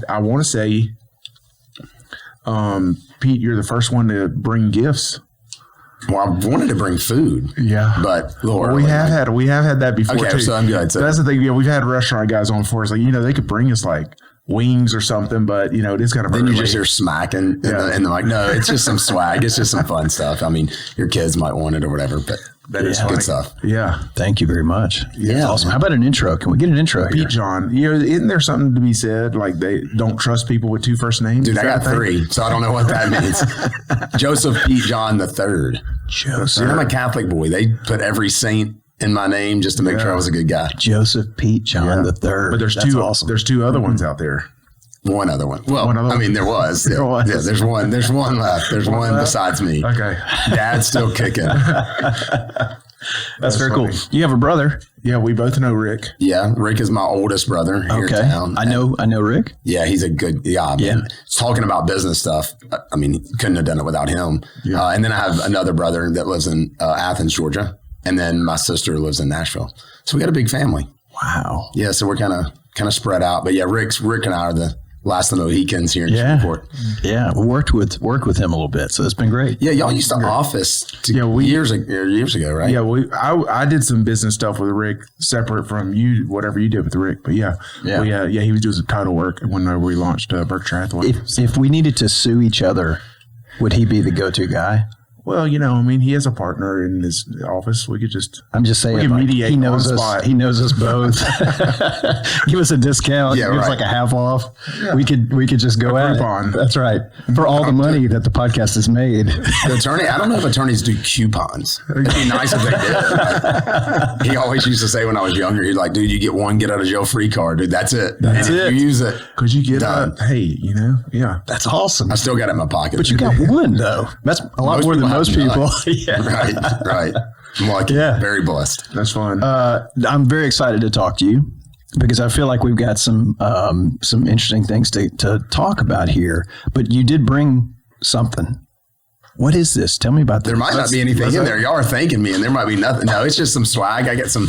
I want to say, Pete, you're the first one to bring gifts. Well, I wanted to bring food. Yeah. But we have had that before too. So I'm good. So that's the thing. We've had restaurant guys on before. It's like, they could bring us like wings or something, but it is kind of then you just hear smacking and they're like, no, it's just some swag. It's just some fun stuff. I mean, your kids might want it or whatever, but that is good stuff. Yeah. Thank you very much. Yeah. That's awesome. How about an intro? Can we get an intro Pete John. Isn't there something to be said? Like they don't trust people with two first names? Dude, I got 3, so I don't know what that means. Joseph Pete John the third. Joseph. I'm a Catholic boy. They put every saint in my name just to make sure I was a good guy. Joseph Pete John the third. But there's awesome. There's 2 other ones out there. One other one. Well, there was. There was. Yeah, there's one left. There's one besides me. Okay. Dad's still kicking. That's very cool. You have a brother. Yeah, we both know Rick. Yeah, Rick is my oldest brother here in town. I know Rick. Yeah, he's a good guy. Yeah. Talking about business stuff, I mean, couldn't have done it without him. Yeah. And then I have another brother that lives in Athens, Georgia. And then my sister lives in Nashville. So we got a big family. Wow. Yeah, so we're kind of spread out. But yeah, Rick and I are the last of the Mohicans here in Shreveport. Yeah, we worked with him a little bit, so it's been great. Yeah, y'all used to office years ago, right? Yeah, I did some business stuff with Rick separate from you, whatever you did with Rick. But he was doing some title work whenever we launched Berkshire Hathaway. If we needed to sue each other, would he be the go-to guy? Well, he has a partner in his office. We could just. I'm just saying, mediate. He knows us. He knows us both. Give us a discount. Yeah, give us like a half off. Yeah. We could just go at it. That's right. For all the money that the podcast has made. The attorney. I don't know if attorneys do coupons. It'd be nice if they did. He always used to say when I was younger, he's like, "Dude, you get one get out of jail free card, dude. That's it. That's it. You use it because you get hey, yeah, that's awesome. I still got it in my pocket, but you got one though. That's a lot more than most people. Yeah. Right. I'm lucky. Very blessed. That's fun. I'm very excited to talk to you because I feel like we've got some interesting things to talk about here. But you did bring something. What is this? Tell me about this. There might not be anything in there. Y'all are thanking me, and there might be nothing. No, it's just some swag. I get some.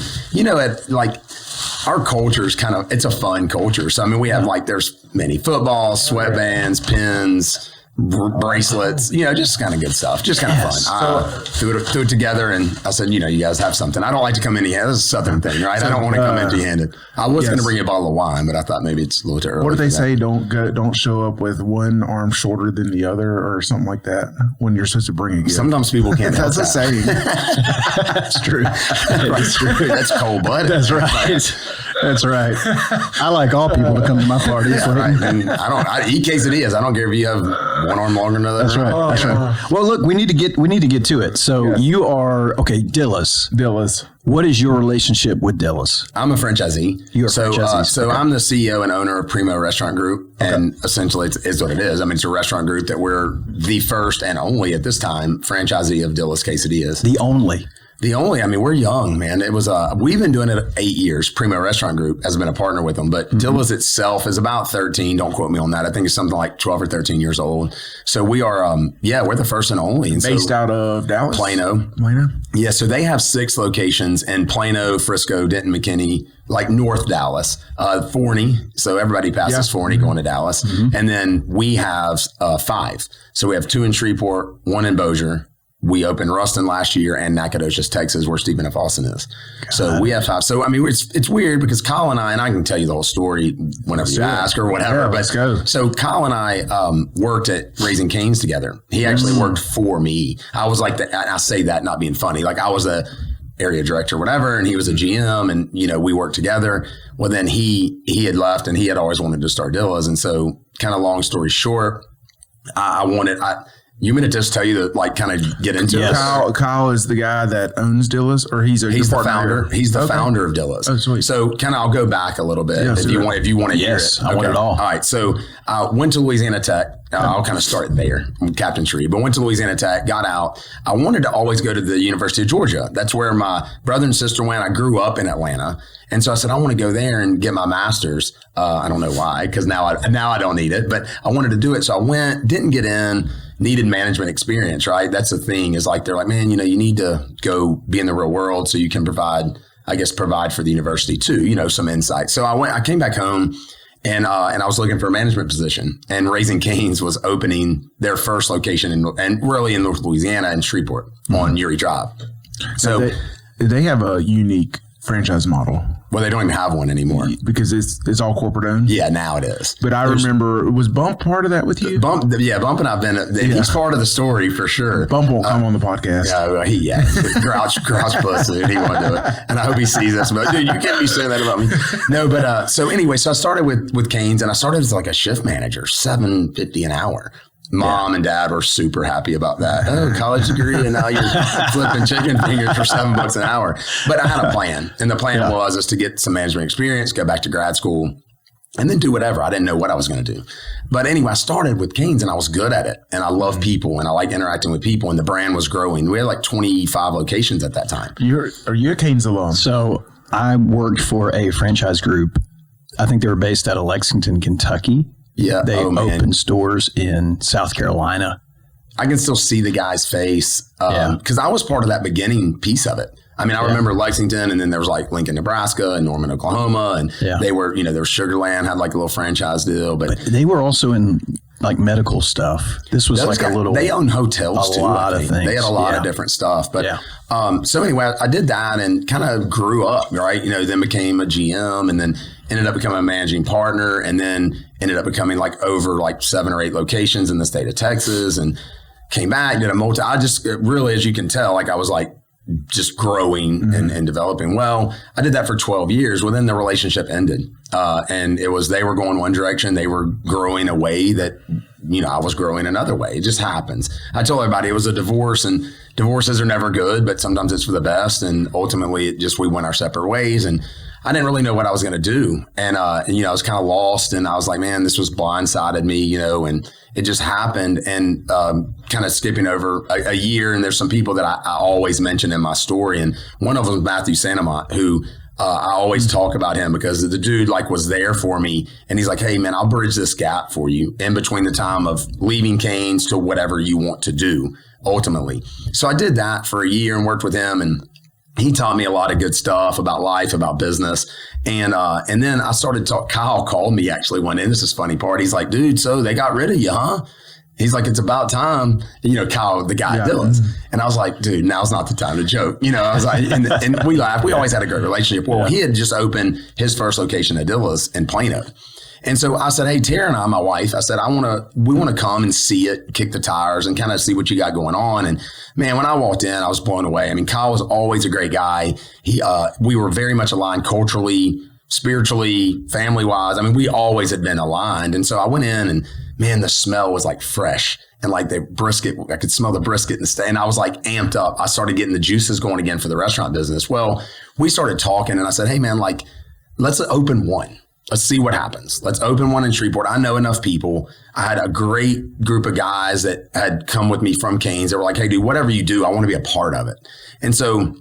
Our culture is it's a fun culture. So I mean, we have there's mini football, sweatbands, pins, bracelets, just kind of good stuff, just kind of fun. So threw it together, and I said, you guys have something. I don't like to come empty-handed. This is a Southern thing, right? I don't want to come empty-handed. I was going to bring you a bottle of wine, but I thought maybe it's a little too early. What do they say? Don't show up with one arm shorter than the other, or something like that when you're supposed to bring a gift. Sometimes people can't. That's a saying. That's true. That's true. That's cold-blooded. That's right. That's right. I like all people to come to my parties. Yeah, right. And I eat quesadillas. I don't care if you have one arm longer than the other. That's right. That's right. Well, look, we need to get to it. So you are Dillas. What is your relationship with Dillas? I'm a franchisee. You're a franchisee. So I'm the CEO and owner of Primo Restaurant Group, and essentially it's what it is. I mean, it's a restaurant group that we're the first and only at this time franchisee of Dillas Quesadillas. The only. I mean, we're young, man. It was, we've been doing it 8 years. Primo Restaurant Group has been a partner with them, but Dillas itself is about 13. Don't quote me on that. I think it's something like 12 or 13 years old. So we are, we're the first and only. And based out of Dallas? Plano. Yeah. So they have 6 locations in Plano, Frisco, Denton, McKinney, like North Dallas, Forney. So everybody passes Forney going to Dallas. And then we have 5. So we have 2 in Shreveport, 1 in Bossier. We opened Ruston last year and Nacogdoches, Texas, where Stephen F. Austin is. So we have 5. So, I mean, it's weird because Kyle and I can tell you the whole story whenever you ask or whatever. Yeah, let's go. So Kyle and I worked at Raising Cane's together. He actually worked for me. I was like, and I say that not being funny. Like I was a area director, whatever, and he was a GM, and we worked together. Well, then he had left, and he had always wanted to start Dillas, and so kind of long story short, you meant to just tell you to kind of get into it. Kyle is the guy that owns Dillas, or he's the founder. He's the founder of Dillas. Oh, sweet. So I'll go back a little bit if you want to hear it. I want it all. All right. So I went to Louisiana Tech. I'll kind of start there. I'm Captain Tree, but went to Louisiana Tech, got out. I wanted to always go to the University of Georgia. That's where my brother and sister went. I grew up in Atlanta. And so I said, I want to go there and get my master's. I don't know why, because now I don't need it, but I wanted to do it. So I went, didn't get in, needed management experience, right? That's the thing is they're like, man, you need to go be in the real world so you can provide for the university too, some insight. So I came back home And I was looking for a management position, and Raising Cane's was opening their first location in North Louisiana in Shreveport on Uri Drive. So they have a unique franchise model. Well, they don't even have one anymore because it's all corporate owned. Yeah, now it is. But I remember, was Bump part of that with you? Bump and I've been. He's part of the story for sure. Bump won't come on the podcast. Grouch pussy. He won't do it, and I hope he sees this. But dude, you can't be saying that about me. No, but so anyway, so I started with Cane's, and I started as like a shift manager, $7.50 an hour. Mom and dad were super happy about that. Oh, college degree, and now you're flipping chicken fingers for $7 an hour. But I had a plan, and the plan was to get some management experience, go back to grad school, and then do whatever. I didn't know what I was going to do. But anyway, I started with Cane's, and I was good at it, and I love people, and I like interacting with people, and the brand was growing. We had like 25 locations at that time. Are you a Cane's alum? So I worked for a franchise group. I think they were based out of Lexington, Kentucky. Yeah, they opened stores in South Carolina. I can still see the guy's face because I was part of that beginning piece of it. I mean, I remember Lexington, and then there was like Lincoln, Nebraska, and Norman, Oklahoma, and they were, there was Sugar Land had like a little franchise deal, but they were also in like medical stuff. This was like a little. They own hotels too. A lot of things. They had a lot of different stuff, but so anyway, I did that and kind of grew up, right? Then became a GM, and then ended up becoming a managing partner, and then ended up becoming like over like 7 or 8 locations in the state of Texas, and came back, did a I just really, as you can tell, like I was like just growing and developing. Well, I did that for 12 years. Well, then the relationship ended. And it was, they were going one direction. They were growing a way that, I was growing another way. It just happens. I told everybody it was a divorce, and divorces are never good, but sometimes it's for the best. And ultimately we went our separate ways, and I didn't really know what I was going to do. And, I was kind of lost, and I was like, man, this was blindsided me, and it just happened. And kind of skipping over a year, and there's some people that I always mention in my story. And one of them is Matthew Santamont, who I always talk about him because the dude was there for me. And he's like, hey, man, I'll bridge this gap for you in between the time of leaving Cane's to whatever you want to do ultimately. So I did that for a year and worked with him, and he taught me a lot of good stuff about life, about business. And then I started Kyle called me actually one day. This is funny part. He's like, dude, so they got rid of you, huh? He's like, it's about time. Kyle, the guy at Dillas. And I was like, dude, now's not the time to joke. I was like, and we laughed. We always had a great relationship. Well, he had just opened his first location at Dillas in Plano. And so I said, hey, Tara and I, my wife, I said, we want to come and see it, kick the tires, and kind of see what you got going on. And man, when I walked in, I was blown away. I mean, Kyle was always a great guy. We were very much aligned culturally, spiritually, family-wise. I mean, we always had been aligned. And so I went in, and man, the smell was like fresh. And like the brisket, I could smell the brisket and I was like amped up. I started getting the juices going again for the restaurant business. Well, we started talking, and I said, hey man, let's open one. Let's see what happens. Let's open one in Shreveport. I know enough people. I had a great group of guys that had come with me from Cane's. They were like, hey dude, whatever you do, I want to be a part of it. And so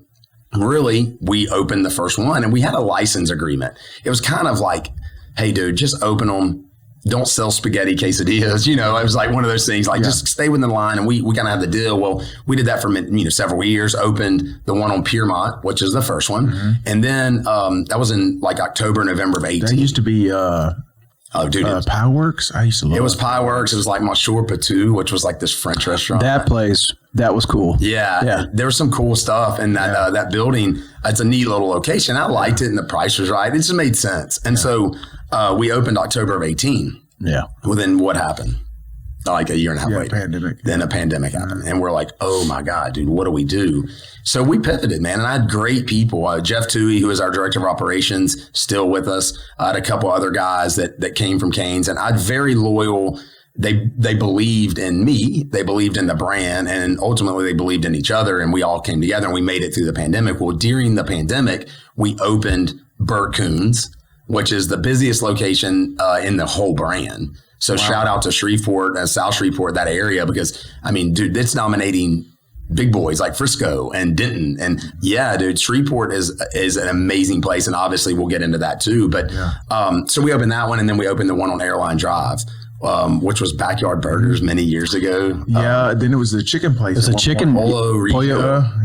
really we opened the first one, and we had a license agreement. It was kind of like, hey dude, just open them. Don't sell spaghetti quesadillas. It was like one of those things, just stay within the line. And we kind of had the deal. Well, we did that for, several years, opened the one on Piermont, which is the first one. Mm-hmm. And then that was in October, November of 18. That used to be Pieworks. I used to love it. It was Pieworks. It was like Monsieur Patou, which was like this French restaurant. That place, that was cool. Yeah. There was some cool stuff. And that building, it's a neat little location. I liked it, and the price was right. It just made sense. And so we opened October of 18. Yeah. Well, then what happened? Like a year and a half later. Pandemic. Then a pandemic happened. And we're like, oh my God, dude, what do we do? So we pivoted, man. And I had great people. Jeff Toohey, who is our director of operations, still with us. I had a couple other guys that came from Cane's, and I had very loyal. They believed in me. They believed in the brand, and ultimately they believed in each other. And we all came together, and we made it through the pandemic. Well, during the pandemic, we opened Burt Coon's, which is the busiest location in the whole brand. So shout out to Shreveport, South Shreveport, that area, because I mean, dude, it's nominating big boys like Frisco and Denton. And yeah, dude, Shreveport is an amazing place. And obviously we'll get into that too. But so we opened that one, and then we opened the one on Airline Drive, which was Backyard Burgers many years ago. Yeah, then it was the chicken place. It was a chicken Pollo.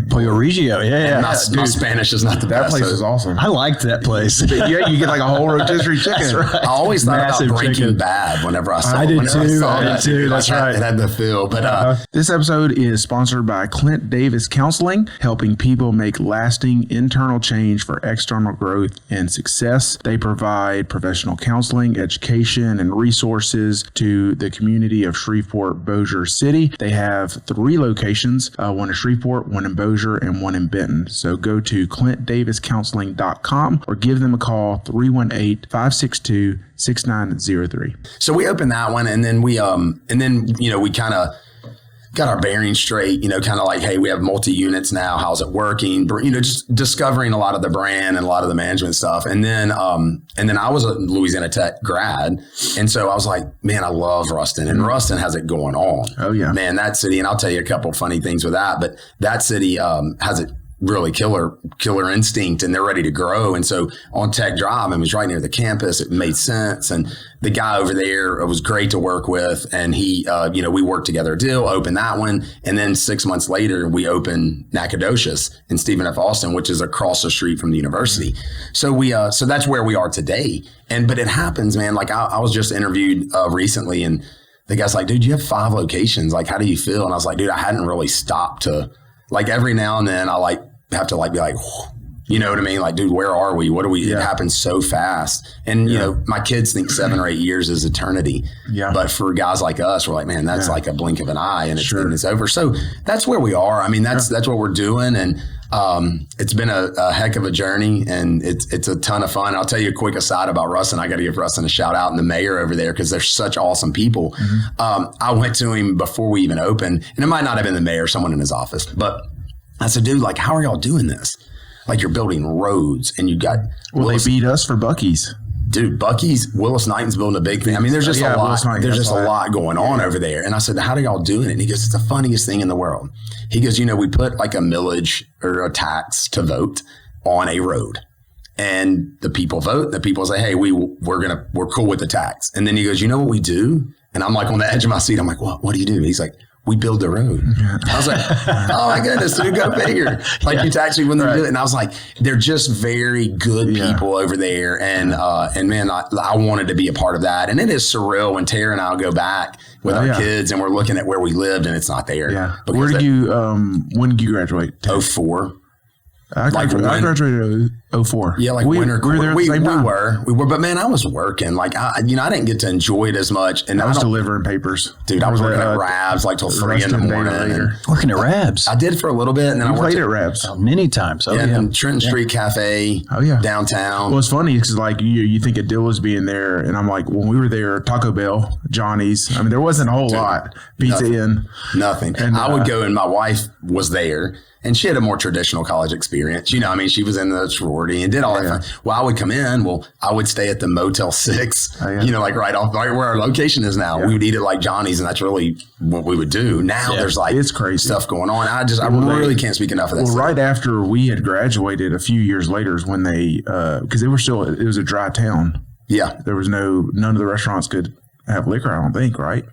Pollo Regio. Yeah. My Spanish is not the That best. place is awesome. I liked that place. Yeah, you get like a whole rotisserie chicken. Right. I always thought Massive about Breaking chicken. Bad whenever I saw I did whenever too. saw I did that. too. Like, That's right. It had the feel. But This episode is sponsored by Clint Davis Counseling, helping people make lasting internal change for external growth and success. They provide professional counseling, education, and resources to the community of Shreveport, Bossier City. They have 3 locations, one in Shreveport, one in Bossier, and one in Benton. So go to clintdaviscounseling.com or give them a call, 318-562-6903. so we opened that one, and then we kind of got our bearings straight, kind of like, hey, we have multi-units now. How's it working? Just discovering a lot of the brand and a lot of the management stuff. And then I was a Louisiana Tech grad. And so I was like, man, I love Ruston, and Ruston has it going on. Oh yeah, man, that city. And I'll tell you a couple funny things with that, but that city has it really killer instinct, and they're ready to grow. And so on Tech Drive, it was right near the campus. It made sense. And the guy over there, it was great to work with. And he, we worked together a deal, opened that one. And then 6 months later, we opened Nacogdoches in Stephen F. Austin, which is across the street from the university. So so that's where we are today. But it happens, man. Like I was just interviewed recently, and the guy's like, dude, you have 5 locations. Like, how do you feel? And I was like, dude, I hadn't really stopped to, like, every now and then I have to be like, you know what I mean? Like, dude, where are we? What do we? Yeah. It happens so fast. And, my kids think 7 or 8 years is eternity. Yeah. But for guys like us, we're like, man, that's like a blink of an eye, and it's over. So that's where we are. I mean, that's what we're doing. And it's been a heck of a journey, and it's a ton of fun. I'll tell you a quick aside about Ruston. I got to give Ruston a shout out, and the mayor over there, because they're such awesome people. Mm-hmm. I went to him before we even opened, and it might not have been the mayor, someone in his office, but I said, dude, like, how are y'all doing this? Like, you're building roads, and you got they beat us for Buc-ee's. Dude, Buc-ee's, Willis Knighton's building a big thing. I mean, there's just a lot. There's just a lot going on over there. And I said, how do y'all doing it? And he goes, it's the funniest thing in the world. He goes, we put like a millage or a tax to vote on a road, and the people vote. The people say, hey, we're cool with the tax. And then he goes, you know what we do? And I'm like on the edge of my seat. I'm like, what do you do? And he's like, we build the road. I was like, oh my goodness, dude, go figure. Like, you tax me when they do it. And I was like, they're just very good people over there. And man, I wanted to be a part of that. And it is surreal when Tara and I'll go back with our kids, and we're looking at where we lived, and it's not there. Yeah. Where did you, when did you graduate? 04. I graduated 04. Yeah, like we winter. were there at the same time. We were, but man, I was working. Like, I didn't get to enjoy it as much. And I was delivering papers. Dude, I was working at Rabs like till 3 in the morning. Working at Rabs? I did for a little bit, and then I worked at Rabs many times. And Trenton Street Cafe. Downtown. Well, it's funny because like you think of Dillas being there, and I'm like, when we were there, Taco Bell, Johnny's. I mean, there wasn't a whole lot. Pizza Inn, nothing. And I would go, and my wife was there. And she had a more traditional college experience. She was in the sorority and did all that fun. Well, I would come in. Well, I would stay at the Motel 6, like right where our location is now. We would eat at like Johnny's, and that's really what we would do. Now there's like it's crazy stuff going on. I really can't speak enough of that. Well, right after we had graduated a few years later is when they, because it was a dry town. Yeah. There was none of the restaurants could have liquor, I don't think, right?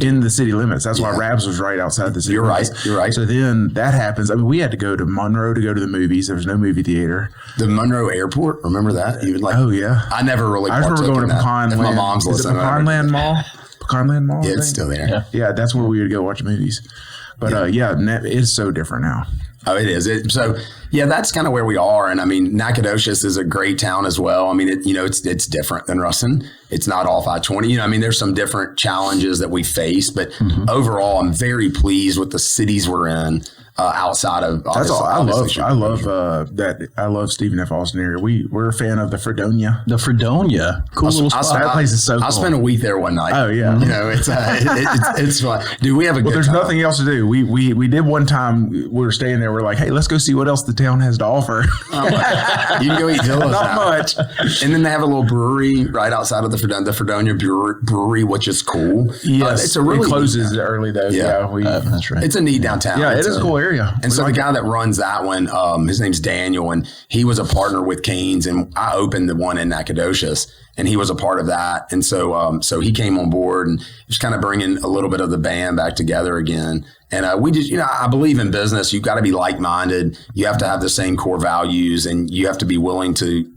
In the city limits. That's why Rabs was right outside the city limits. You're right. So then that happens. I mean, we had to go to Monroe to go to the movies. There was no movie theater. The Monroe Airport, remember that? Oh, yeah. I never really I remember going to Pecan Land. My mom's listening. Pecan Mall? Pecan Land Mall? Yeah, it's still there. Yeah, that's where we would go watch movies. But it's so different now. Oh, it is. So, that's kind of where we are. And I mean, Nacogdoches is a great town as well. I mean, it's different than Ruston. It's not off I-20. There's some different challenges that we face, but overall, I'm very pleased with the cities we're in. Outside of that's all. I love that. I love Stephen F. Austin area. We're a fan of the Fredonia. Cool little spot. That place is so cool. I spent a week there one night. Oh yeah. It's fun. Dude, we have a good there's time. Nothing else to do. We did one time. We were staying there. We're like, hey, let's go see what else the town has to offer. You can go eat Dillas. Not much. And then they have a little brewery right outside of the Fredonia Brewery, which is cool. Yes, it closes early though. Yeah, that's right. It's a neat downtown. Yeah, it is a cool area. area. And so the guy that runs that one, his name's Daniel, and he was a partner with Cane's, and I opened the one in Nacogdoches, and he was a part of that. And so he came on board and just kind of bringing a little bit of the band back together again. And we just, I believe in business. You've got to be like-minded. You have to have the same core values, and you have to be willing to,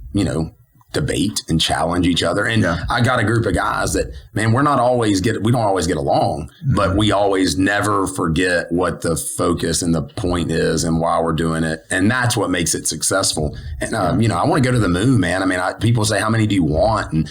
debate and challenge each other. And I got a group of guys that, man, we don't always get along, but we always never forget what the focus and the point is and why we're doing it. And that's what makes it successful. And, I want to go to the moon, man. I mean, people say, how many do you want? And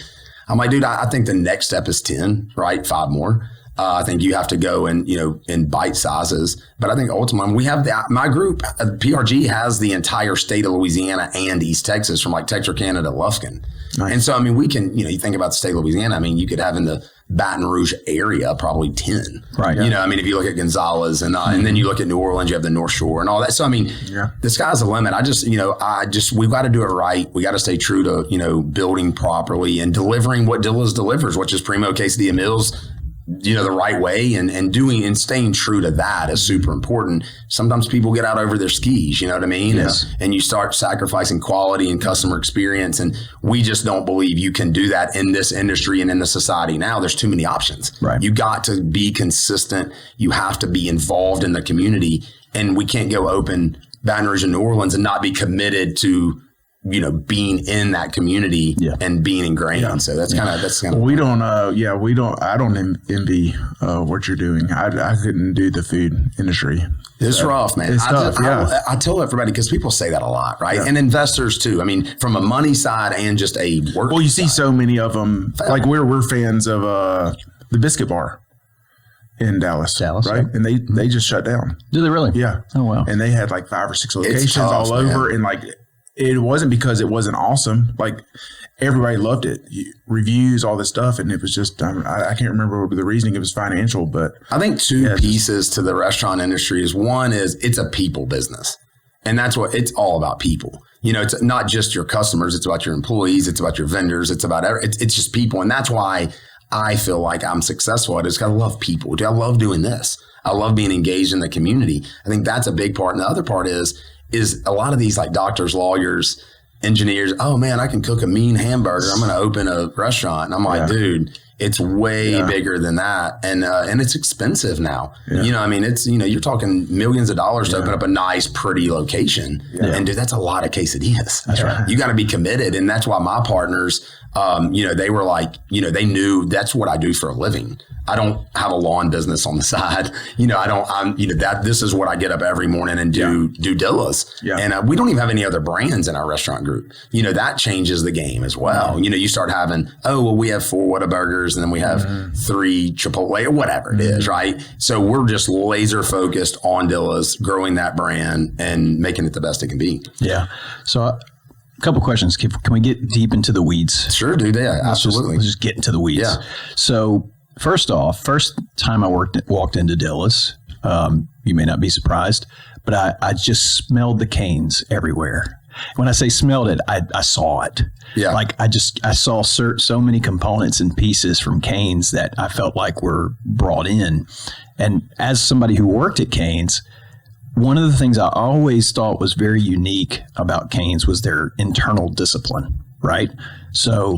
I'm like, dude, I think the next step is 10, right? 5 more. I think you have to go in bite sizes, but I think ultimately we have my group, PRG has the entire state of Louisiana and East Texas from like Texarkana to Lufkin. Nice. And so, I mean, we can, you think about the state of Louisiana, I mean, you could have in the Baton Rouge area, probably 10, right? I mean, if you look at Gonzales and then you look at New Orleans, you have the North Shore and all that. So, I mean, the sky's the limit. We've got to do it right. We got to stay true to, building properly and delivering what Dillas delivers, which is Primo Quesadilla Meals, the right way and doing and staying true to that is super important. Sometimes people get out over their skis, you know what I mean? Yes. And you start sacrificing quality and customer experience. And we just don't believe you can do that in this industry and in the society now. There's too many options. Right. You got to be consistent. You have to be involved in the community. And we can't go open Baton Rouge and New Orleans and not be committed to being in that community and being ingrained. Yeah. So that's kind of, we don't, I don't envy what you're doing. I couldn't do the food industry. It's rough, man. It's tough, I tell everybody, because people say that a lot, right? Yeah. And investors too. I mean, from a money side and just a work. Well, you see so many of them, like we're fans of the Biscuit Bar in Dallas, right? Yeah. And they just shut down. Do they really? Yeah. Oh, wow. And they had like 5 or 6 locations all over, and like, it wasn't because it wasn't awesome. Like everybody loved it, reviews, all this stuff. And it was just, I can't remember the reasoning. It was financial, but I think two pieces to the restaurant industry is one is it's a people business. And that's what it's all about, people. It's not just your customers. It's about your employees. It's about your vendors. It's about, it's just people. And that's why I feel like I'm successful at it. Because I love people. I love doing this. I love being engaged in the community. I think that's a big part. And the other part is a lot of these like doctors, lawyers, engineers, oh man, I can cook a mean hamburger. I'm going to open a restaurant. And I'm like, dude, it's way bigger than that. And it's expensive now. Yeah. I mean, it's, you're talking millions of dollars to open up a nice, pretty location. Yeah. And dude, that's a lot of quesadillas. That's right. You got to be committed. And that's why my partners, they were like, they knew that's what I do for a living. I don't have a lawn business on the side. This is what I get up every morning and do Dillas. Yeah. And we don't even have any other brands in our restaurant group. That changes the game as well. Mm-hmm. You start having, we have 4 Whataburgers and then we have 3 Chipotle or whatever it is, right? So we're just laser focused on Dillas, growing that brand and making it the best it can be. Yeah. So a couple questions. Can we get deep into the weeds? Sure, dude. Yeah, absolutely. Let's just get into the weeds. Yeah. So first time I walked into Dillas, you may not be surprised, but I just smelled the canes everywhere. When I say smelled it, I saw it. Yeah. Like I saw so many components and pieces from Cane's that I felt like were brought in. And as somebody who worked at Cane's, one of the things I always thought was very unique about Cane's was their internal discipline, right? So,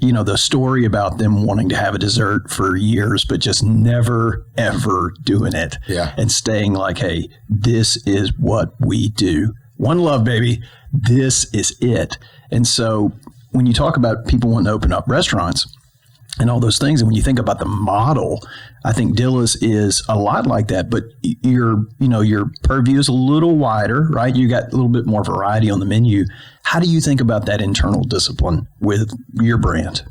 the story about them wanting to have a dessert for years, but just never, ever doing it. Yeah. And staying like, hey, this is what we do. One love, baby. This is it. And so when you talk about people wanting to open up restaurants and all those things, and when you think about the model, I think Dillas is a lot like that, but your purview is a little wider, right? You got a little bit more variety on the menu. How do you think about that internal discipline with your brand?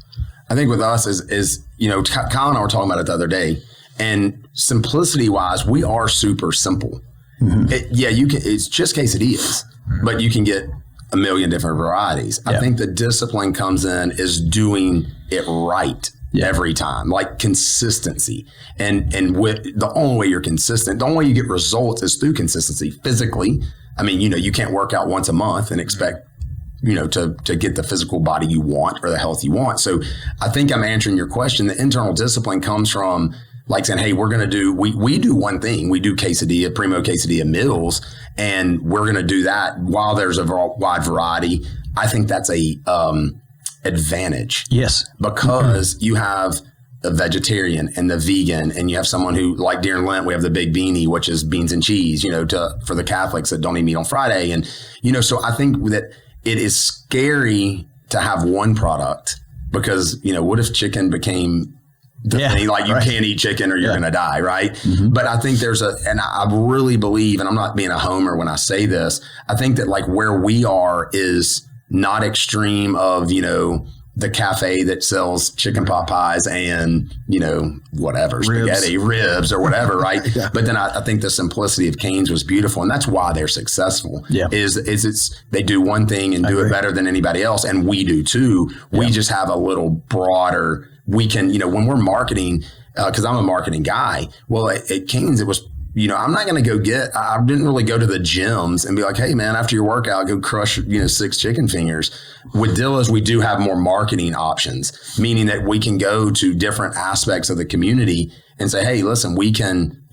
I think with us is Kyle and I were talking about it the other day, and simplicity wise, we are super simple. Mm-hmm. It's just quesadillas, but you can get a million different varieties. Yeah. I think the discipline comes in is doing it right. Yeah. Every time, like consistency. And with the only way you're consistent, the only way you get results is through consistency physically. I mean, you can't work out once a month and expect, to get the physical body you want or the health you want. So I think I'm answering your question. The internal discipline comes from like saying, hey, we're going to do, we do one thing. We do primo quesadilla meals, and we're going to do that while there's a wide variety. I think that's a advantage. Yes. Because you have the vegetarian and the vegan, and you have someone who, like during Lent, we have the big beanie, which is beans and cheese, for the Catholics that don't eat meat on Friday. And, so I think that it is scary to have one product because, what if chicken became the thing, like you can't eat chicken or you're going to die, right? Mm-hmm. But I think and I really believe, and I'm not being a homer when I say this, I think that like where we are is not extreme of, the cafe that sells chicken pot pies and, whatever, spaghetti, ribs or whatever, right? Yeah. But then I think the simplicity of Cane's was beautiful, and that's why they're successful. Yeah. They do one thing and do it better than anybody else, and we do too. Yeah. We just have a little broader. We can, when we're marketing, because I'm a marketing guy. Well, at Cane's, it was. I'm not going to I didn't really go to the gyms and be like, hey, man, after your workout, go crush, 6 chicken fingers. With Dillas, we do have more marketing options, meaning that we can go to different aspects of the community and say, hey, listen, we can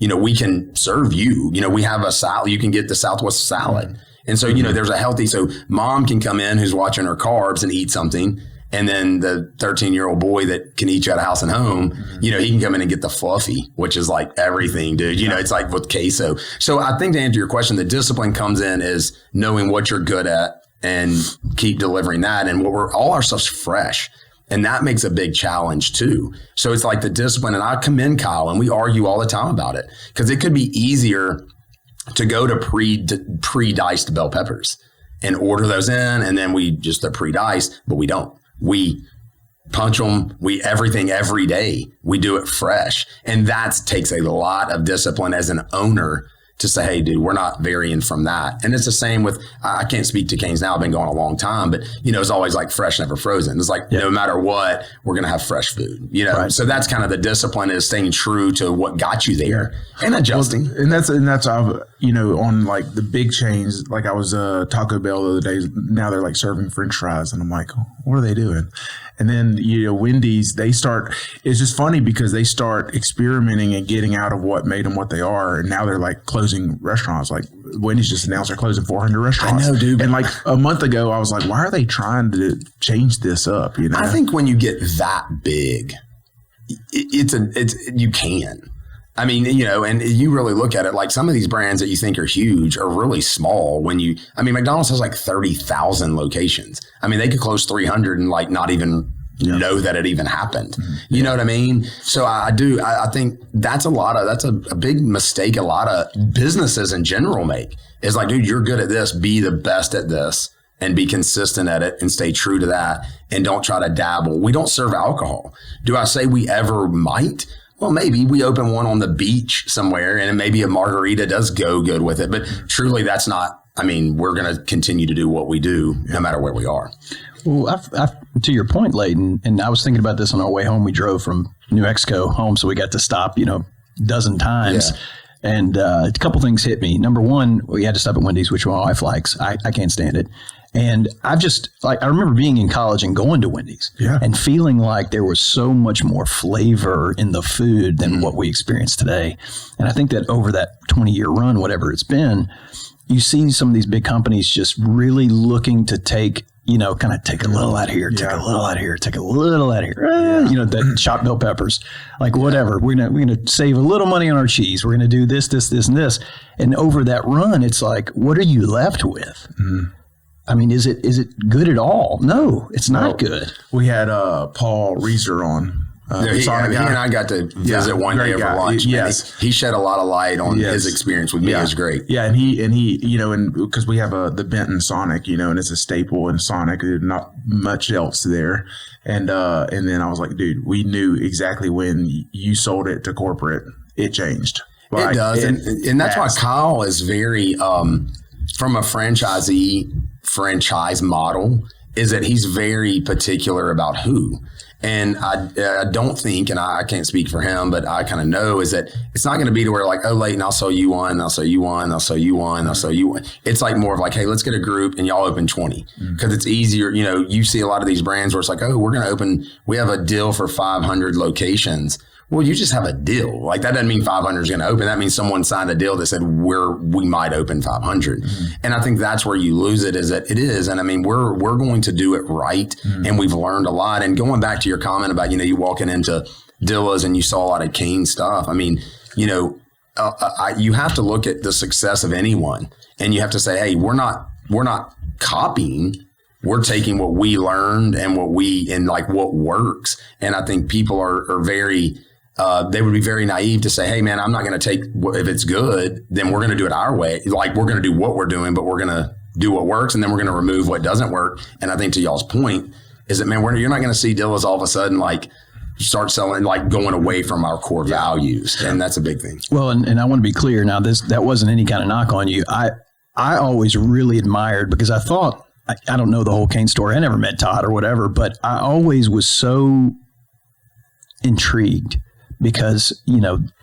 serve you. We have a salad. You can get the Southwest salad. And so, there's a healthy, so mom can come in who's watching her carbs and eat something. And then the 13-year-old boy that can eat you at a house and home, he can come in and get the fluffy, which is like everything, dude. It's like with queso. So I think to answer your question, the discipline comes in is knowing what you're good at and keep delivering that. And all our stuff's fresh. And that makes a big challenge too. So it's like the discipline. And I commend Kyle, and we argue all the time about it because it could be easier to go to pre-diced bell peppers and order those in. And then they're pre-diced, but we don't. We punch them, everything every day. We do it fresh. And that takes a lot of discipline as an owner to say, hey, dude, we're not varying from that. And it's the same with, I can't speak to Cane's now, I've been going a long time, but, it's always like fresh, never frozen. It's like, no matter what, we're going to have fresh food, Right. So that's kind of the discipline, is staying true to what got you there and adjusting. Well, and that's, on like the big chains, like I was Taco Bell the other day, now they're like serving French fries. And I'm like, what are they doing? And then, Wendy's, it's just funny because they start experimenting and getting out of what made them what they are. And now they're like closing restaurants. Like Wendy's just announced they're closing 400 restaurants. I know, dude. And like a month ago, I was like, why are they trying to change this up? I think when you get that big, you can. I mean, and you really look at it like some of these brands that you think are huge are really small McDonald's has like 30,000 locations. I mean, they could close 300 and like not even know that it even happened. You know what I mean? So I think that's a big mistake a lot of businesses in general make, is like, dude, you're good at this, be the best at this and be consistent at it and stay true to that and don't try to dabble. We don't serve alcohol. Do I say we ever might? Well, maybe we open one on the beach somewhere and maybe a margarita does go good with it. But truly, that's not, we're going to continue to do what we do no matter where we are. Well, to your point, Layden, and I was thinking about this on our way home. We drove from New Mexico home, so we got to stop, a dozen times. Yeah. And a couple things hit me. Number one, we had to stop at Wendy's, which my wife likes. I can't stand it. And I remember being in college and going to Wendy's and feeling like there was so much more flavor in the food than what we experience today. And I think that over that 20-year run, whatever it's been, you see some of these big companies just really looking to take, kind of take a little out of here, take a little out of here, take a little out of here. That chopped bell peppers, like whatever. We're gonna save a little money on our cheese. We're gonna do this, this, this, and this. And over that run, it's like, what are you left with? Mm. Is it good at all? No, it's not good. We had Paul Reeser on. He and I got to visit one day over lunch. Yes, he shed a lot of light on his experience with me. It was great. Yeah, and he, and because we have the Benton Sonic, and it's a staple in Sonic. There's not much else there. And then I was like, dude, we knew exactly when you sold it to corporate, it changed. It does, and that's why Kyle is very from a franchise model, is that he's very particular about who. And I don't think, and I can't speak for him, but I kind of know, is that it's not going to be to where like, oh, Leighton, I'll sell you one, I'll sell you one, I'll sell you one, I'll sell you one. It's like more of like, hey, let's get a group and y'all open 20. Because it's easier. You see a lot of these brands where it's like, oh, we have a deal for 500 locations. well, you just have a deal. Like that doesn't mean 500 is going to open. That means someone signed a deal that said we might open 500. And I think that's where you lose it, is that it is. And I mean, we're going to do it right. And we've learned a lot. And going back to your comment about, you walking into Dillas and you saw a lot of cane stuff. I mean, you have to look at the success of anyone and you have to say, hey, we're not copying. We're taking what we learned and what works. And I think people are very, they would be very naive to say, hey, man, I'm not going to take, if it's good, then we're going to do it our way. Like we're going to do what we're doing, but we're going to do what works. And then we're going to remove what doesn't work. And I think to y'all's point is that, man, you're not going to see Dillas all of a sudden, like start selling, like going away from our core values. And that's a big thing. Well, and I want to be clear now, that wasn't any kind of knock on you. I always really admired, because I thought, I don't know the whole cane story. I never met Todd or whatever, but I always was so intrigued because,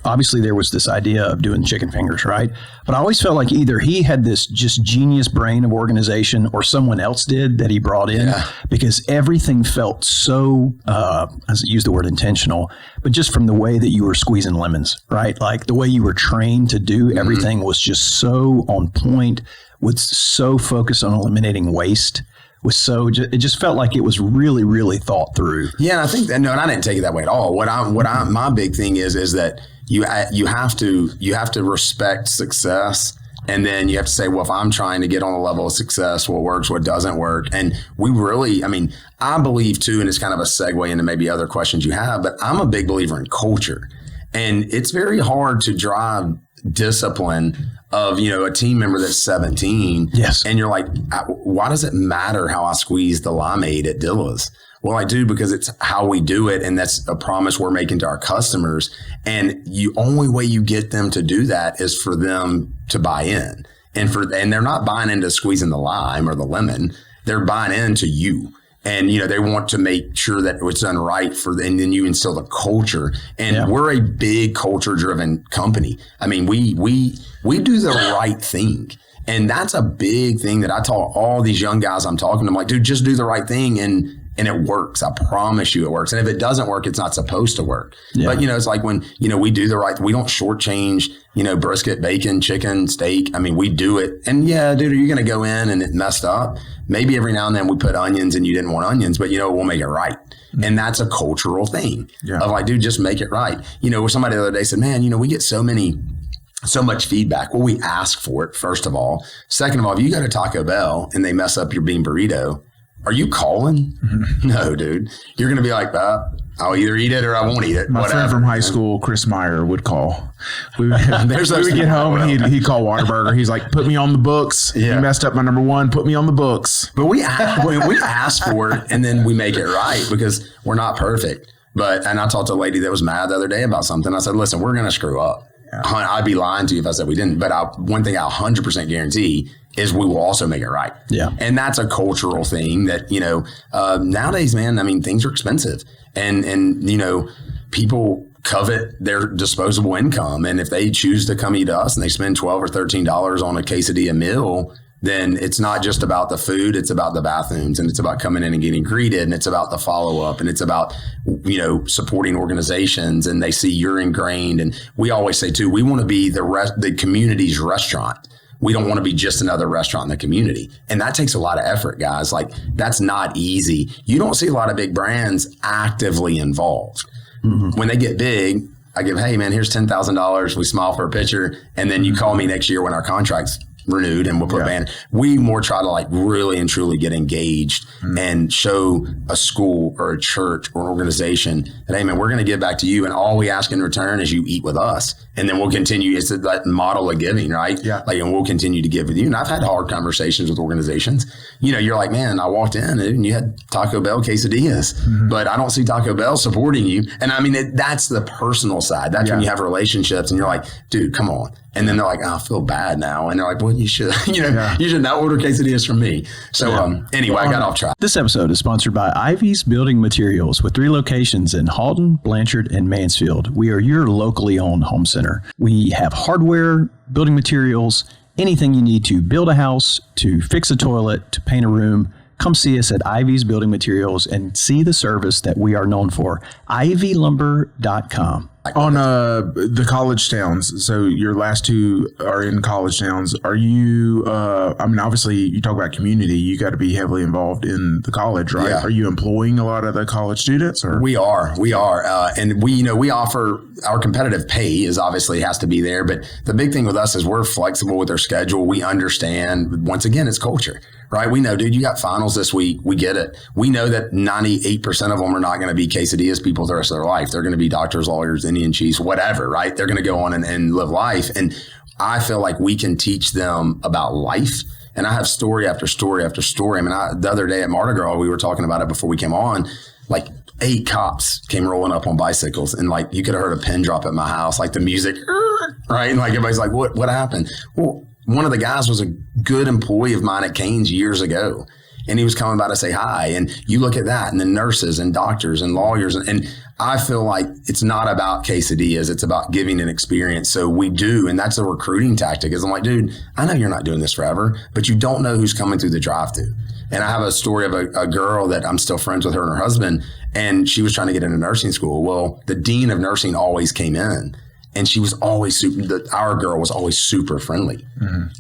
obviously there was this idea of doing chicken fingers, right? But I always felt like either he had this just genius brain of organization or someone else did that he brought in, because everything felt so, as I use the word intentional, but just from the way that you were squeezing lemons, right? Like the way you were trained to do everything was just so on point, was so focused on eliminating waste. It just felt like it was really, really thought through. Yeah, I think that, and I didn't take it that way at all. My big thing is that you have to respect success, and then you have to say, well, if I'm trying to get on a level of success, what works, what doesn't work, and we really, I believe too, and it's kind of a segue into maybe other questions you have, but I'm a big believer in culture, and it's very hard to drive discipline of, a team member that's 17. Yes. And you're like, why does it matter how I squeeze the limeade at Dillas? Well, I do, because it's how we do it. And that's a promise we're making to our customers. And the only way you get them to do that is for them to buy in. And they're not buying into squeezing the lime or the lemon. They're buying into you. And, they want to make sure that it's done right and then you instill the culture. And we're a big culture driven company. We do the right thing. And that's a big thing that I tell all these young guys I'm talking to. I'm like, dude, just do the right thing. And it works. I promise you it works. And if it doesn't work, it's not supposed to work. Yeah. But, it's like when, we do the right, we don't shortchange, brisket, bacon, chicken, steak. We do it. And yeah, dude, you're going to go in and it messed up. Maybe every now and then we put onions and you didn't want onions, but we'll make it right. Mm-hmm. And that's a cultural thing of like, dude, just make it right. Somebody the other day said, man, we get so much feedback. Well, we ask for it, first of all. Second of all, if you go to Taco Bell and they mess up your bean burrito, are you calling? Mm-hmm. No, dude. You're going to be like, I'll either eat it or I won't eat it. My friend from high school, Chris Meyer, would call. We would get home and he'd call Whataburger. He's like, put me on the books. Yeah. You messed up my number one. Put me on the books. But we ask for it and then we make it right because we're not perfect. And I talked to a lady that was mad the other day about something. I said, listen, we're going to screw up. Yeah. I'd be lying to you if I said we didn't. But one thing I 100% guarantee is we will also make it right. Yeah. And that's a cultural thing that, nowadays, man, things are expensive and people covet their disposable income. And if they choose to come eat us and they spend $12 or $13 on a quesadilla meal, then it's not just about the food, it's about the bathrooms and it's about coming in and getting greeted and it's about the follow-up and it's about, supporting organizations and they see you're ingrained. And we always say too, we want to be the community's restaurant. We don't want to be just another restaurant in the community. And that takes a lot of effort, guys. Like that's not easy. You don't see a lot of big brands actively involved. Mm-hmm. When they get big, I give, hey man, here's $10,000. We smile for a picture. And then you call me next year when our contract's renewed and we'll put a band. We more try to like really and truly get engaged and show a school or a church or an organization that, hey man, we're going to give back to you. And all we ask in return is you eat with us. And then we'll continue. It's that model of giving, right? Yeah. And we'll continue to give with you. And I've had hard conversations with organizations. You're like, man, I walked in and you had Taco Bell quesadillas, but I don't see Taco Bell supporting you. And that's the personal side. That's when you have relationships and you're like, dude, come on. And then they're like, I feel bad now. And they're like, well, you should, you should not order quesadillas from me. So anyway, I got off track. This episode is sponsored by Ivy's Building Materials with 3 locations in Halton, Blanchard, and Mansfield. We are your locally owned home center. We have hardware, building materials, anything you need to build a house, to fix a toilet, to paint a room. Come see us at Ivy's Building Materials and see the service that we are known for. IvyLumber.com. On the college towns, so your last two are in college towns. Are you, I mean, obviously you talk about community, you got to be heavily involved in the college, right? Yeah. Are you employing a lot of the college students? Or? We are. And we offer, our competitive pay is obviously has to be there. But the big thing with us is we're flexible with our schedule. We understand, once again, it's culture, right? We know, dude, you got finals this week. We get it. We know that 98% of them are not going to be quesadillas people the rest of their life. They're going to be doctors, lawyers, Indian chiefs, whatever, right? They're going to go on and live life. And I feel like we can teach them about life. And I have story after story after story. I mean, the other day at Mardi Gras, we were talking about it before we came on, like 8 cops came rolling up on bicycles, and like you could have heard a pin drop at my house, like the music, right? And like everybody's like, what happened? Well, one of the guys was a good employee of mine at Cane's years ago. And he was coming by to say hi. And you look at that, and the nurses and doctors and lawyers. And I feel like it's not about quesadillas. It's about giving an experience. So we do. And that's a recruiting tactic is I'm like, dude, I know you're not doing this forever, but you don't know who's coming through the drive-thru. And I have a story of a girl that I'm still friends with, her and her husband. And she was trying to get into nursing school. Well, the dean of nursing always came in. And she was always our girl was always super friendly,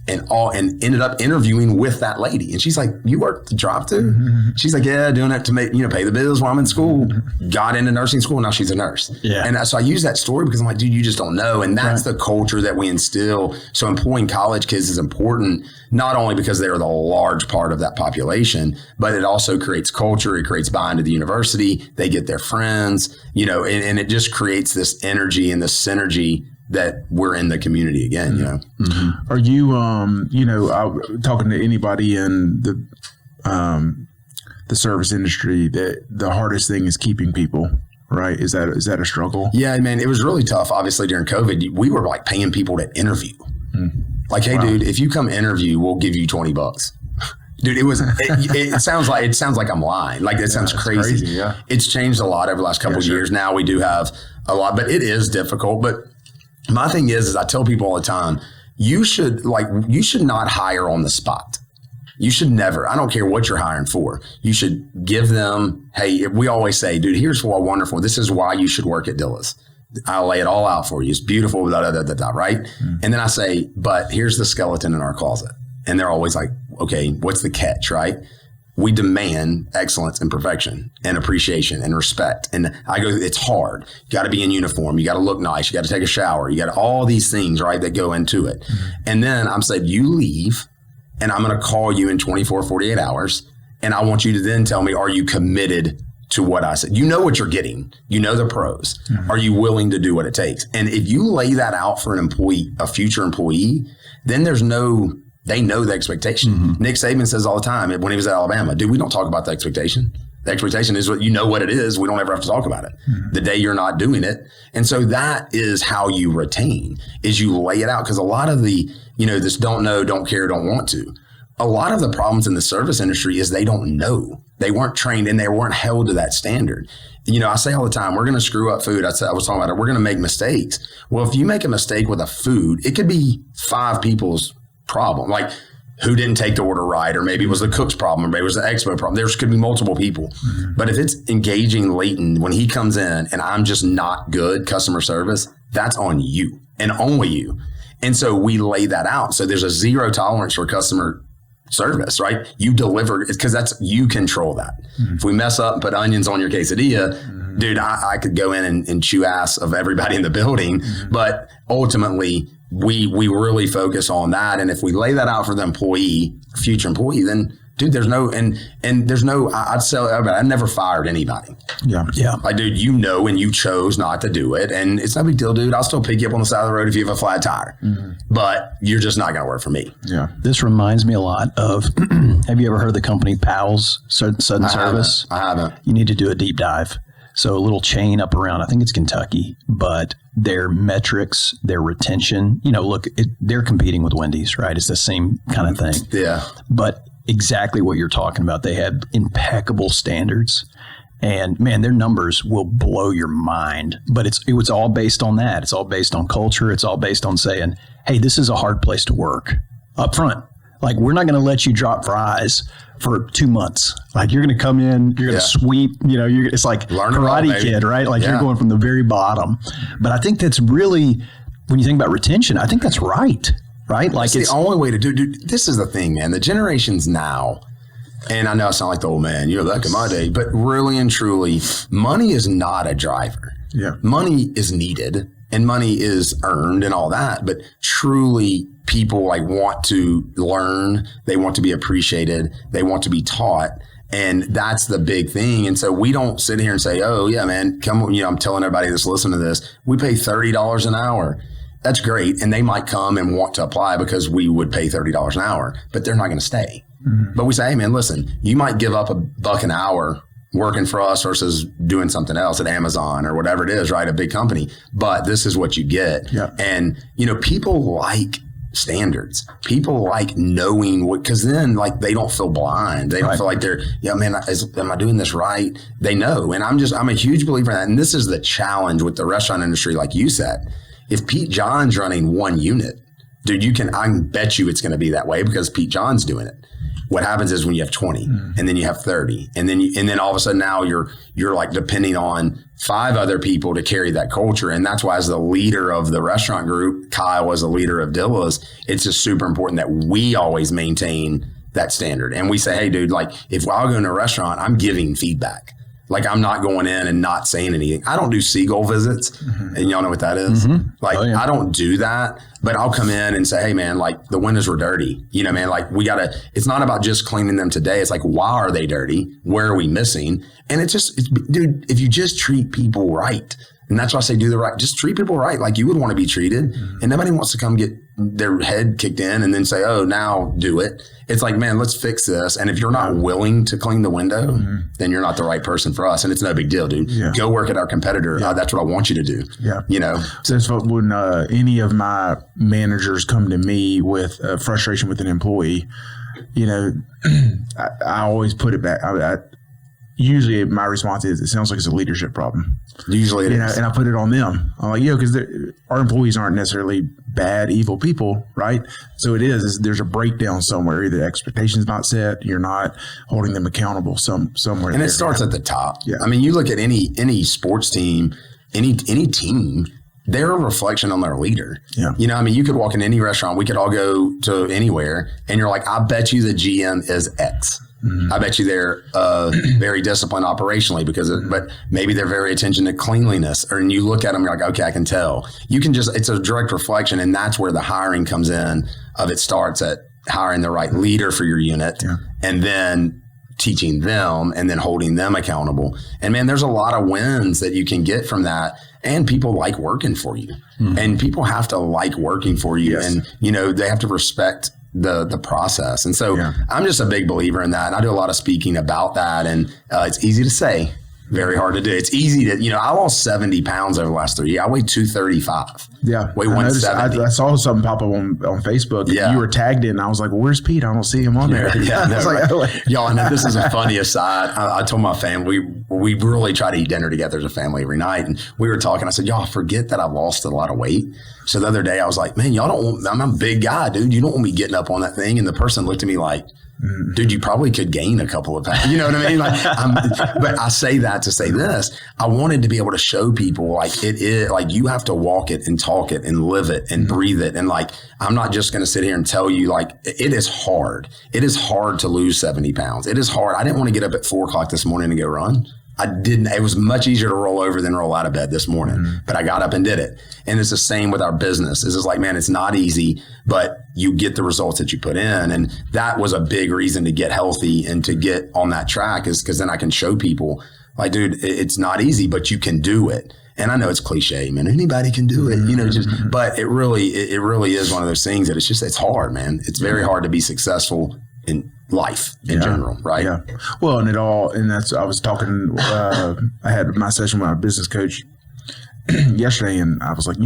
and ended up interviewing with that lady. And she's like, "You work the drive-thru?" She's like, "Yeah, doing it to make pay the bills while I'm in school." Got into nursing school, now she's a nurse. Yeah. And so I use that story because I'm like, dude, you just don't know. And that's the culture that we instill. So employing college kids is important, not only because they are the large part of that population, but it also creates culture. It creates buy-in to the university. They get their friends, and it just creates this energy and this synergy that we're in the community again, Are you, talking to anybody in the service industry, that the hardest thing is keeping people, right? Is that a struggle? Yeah, man, it was really tough. Obviously during COVID, we were like paying people to interview. Like, hey, dude, if you come interview, we'll give you $20. Dude, it sounds like I'm lying. Like, it sounds crazy. Yeah. It's changed a lot over the last couple of years. Now we do have a lot, but it is difficult. But my thing is I tell people all the time, you should not hire on the spot. You should never. I don't care what you're hiring for. You should give them, hey, we always say, dude, here's what wonderful. This is why you should work at Dillas. I'll lay it all out for you. It's beautiful, right? And then I say, but here's the skeleton in our closet. And they're always like, okay, what's the catch, right? We demand excellence and perfection and appreciation and respect. And I go, it's hard. You got to be in uniform. You got to look nice. You got to take a shower. You got all these things, right, that go into it. And then I'm saying, you leave, and I'm going to call you in 24, 48 hours. And I want you to then tell me, are you committed to what I said? You know what you're getting. You know the pros. Are you willing to do what it takes? And if you lay that out for an employee, a future employee, then they know the expectation. Nick Saban says all the time when he was at Alabama, dude, we don't talk about the expectation. The expectation is what it is. We don't ever have to talk about it the day you're not doing it. And so that is how you retain, is you lay it out. Because a lot of the, this don't know, don't care, don't want to. A lot of the problems in the service industry is they don't know. They weren't trained and they weren't held to that standard. I say all the time, we're going to screw up food. I was talking about it. We're going to make mistakes. Well, if you make a mistake with a food, it could be 5 people's problem. Like, who didn't take the order right, or maybe it was the cook's problem, or maybe it was the expo problem. There could be multiple people. But if it's engaging Leighton when he comes in and I'm just not good customer service, that's on you and only you. And so we lay that out. So there's a zero tolerance for customer service, right? You deliver, because you control that. If we mess up and put onions on your quesadilla, dude, I could go in and chew ass of everybody in the building. But ultimately, we really focus on that. And if we lay that out for the future employee, then dude, there's no, and there's no, I'd say, I never fired anybody. Yeah. Like, dude, and you chose not to do it. And it's no big deal, dude. I'll still pick you up on the side of the road if you have a flat tire, but you're just not going to work for me. Yeah. This reminds me a lot of, have you ever heard of the company Powell's Sudden Service? I haven't. You need to do a deep dive. So a little chain up around, I think it's Kentucky, but their metrics, their retention, they're competing with Wendy's, right? It's the same kind of thing. Yeah. But exactly what you're talking about. They have impeccable standards, and man, their numbers will blow your mind. But it was all based on that. It's all based on culture. It's all based on saying, hey, this is a hard place to work up front. Like, we're not going to let you drop fries for 2 months. Like, you're going to come in, you're going to sweep, it's like Karate Kid, right? Like you're going from the very bottom. But I think that's really, when you think about retention, I think that's right? Like, it's the only way to do. This is the thing, man. The generations now, and I know I sound like the old man, back in my day, but really and truly, money is not a driver. Yeah. Money is needed and money is earned and all that, but truly people want to learn, they want to be appreciated, they want to be taught, and that's the big thing. And so we don't sit here and say, oh yeah, man, come, I'm telling everybody that's listening to this, we pay $30 an hour. That's great. And they might come and want to apply because we would pay $30 an hour, but they're not going to stay. Mm-hmm. But we say, hey man, listen, you might give up $1 an hour working for us versus doing something else at Amazon or whatever it is, right? A big company, but this is what you get. Yeah. And, people like standards. People like knowing because then they don't feel blind. They don't feel like they're, man, am I doing this right? They know. And I'm a huge believer in that. And this is the challenge with the restaurant industry, like you said. If Pete John's running one unit, dude, I can bet you it's going to be that way because Pete John's doing it. What happens is when you have 20 and then you have 30 and then all of a sudden now you're depending on 5 other people to carry that culture. And that's why as the leader of the restaurant group, Kyle was the leader of Dillas, it's just super important that we always maintain that standard. And we say, hey dude, if I'll go into a restaurant, I'm giving feedback. I'm not going in and not saying anything. I don't do seagull visits. Mm-hmm. And y'all know what that is. Mm-hmm. I don't do that, but I'll come in and say, hey man, the windows were dirty. Man, it's not about just cleaning them today. It's why are they dirty? Where are we missing? And dude, if you just treat people right, and that's why I say just treat people right. Like you would want to be treated. Mm-hmm. And nobody wants to come get their head kicked in and then say, oh, now do it. It's man, let's fix this. And if you're not willing to clean the window, then you're not the right person for us. And it's no big deal, dude. Yeah. Go work at our competitor. Yeah. That's what I want you to do. Yeah. So when any of my managers come to me with frustration with an employee, I always put it back. Usually my response is, it sounds like it's a leadership problem. Usually it is. And I put it on them. I'm like, because our employees aren't necessarily bad, evil people, right? So there's a breakdown somewhere. Either expectations not set, you're not holding them accountable somewhere. And it starts at the top. Yeah. I mean, you look at any sports team, any team, they're a reflection on their leader. Yeah. You could walk in any restaurant, we could all go to anywhere, and you're like, I bet you the GM is X. Mm-hmm. I bet you they're very disciplined operationally but maybe they're very attention to cleanliness. And you look at them, you're like, okay, I can tell. It's a direct reflection, and that's where the hiring comes in. It starts at hiring the right leader for your unit, and then teaching them, and then holding them accountable. And man, there's a lot of wins that you can get from that. And people like working for you, and people have to like working for you, and they have to respect the process. And so I'm just a big believer in that. And I do a lot of speaking about that. And it's easy to say, very hard to do. It's easy to, I lost 70 pounds over the last 3 years. I weighed 235. Yeah. Weigh 170. I saw something pop up on Facebook. Yeah. You were tagged in. I was like, well, where's Pete? I don't see him on there. Yeah. I was like, y'all, I know this is a funny aside. I told my family, we really try to eat dinner together as a family every night. And we were talking. I said, y'all forget that I've lost a lot of weight. So the other day I was like, man, y'all don't want, I'm a big guy, dude. You don't want me getting up on that thing. And the person looked at me like, dude, you probably could gain a couple of pounds. You know what I mean? But I say that to say this. I wanted to be able to show people it is you have to walk it and talk it and live it and breathe it. And I'm not just going to sit here and tell you it is hard. It is hard to lose 70 pounds. It is hard. I didn't want to get up at 4 o'clock this morning and go run. I didn't. It was much easier to roll over than roll out of bed this morning, but I got up and did it. And it's the same with our business. It's just man, it's not easy, but you get the results that you put in. And that was a big reason to get healthy and to get on that track, is because then I can show people dude, it's not easy, but you can do it. And I know it's cliche, man. Anybody can do it, but it really is one of those things that it's hard, man. It's very hard to be successful in life in general, right? Yeah. Well, I was talking, I had my session with my business coach yesterday, and I was like,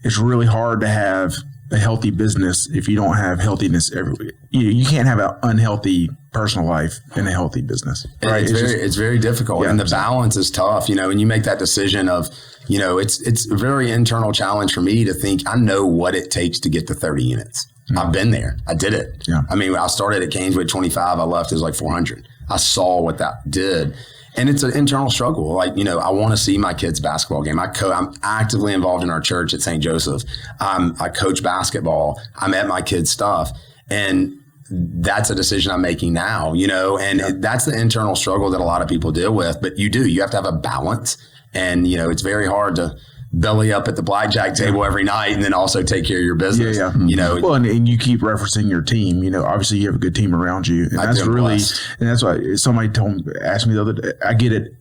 it's really hard to have a healthy business if you don't have healthiness everywhere. You can't have an unhealthy personal life in a healthy business, right? It's very difficult, and the balance is tough, and you make that decision of, it's a very internal challenge for me to think I know what it takes to get to 30 units. I've been there. I did it. Yeah. I mean, I started at Canes with 25. I left, it was like 400. I saw what that did. And it's an internal struggle. Like, I want to see my kids' basketball game. I'm actively involved in our church at St. Joseph. I coach basketball. I'm at my kids' stuff. And that's a decision I'm making now, and that's the internal struggle that a lot of people deal with. But you have to have a balance. And, it's very hard to belly up at the blackjack table every night and then also take care of your business. Well, and you keep referencing your team. Obviously you have a good team around you, and that's really, and that's why somebody asked me the other day. I get it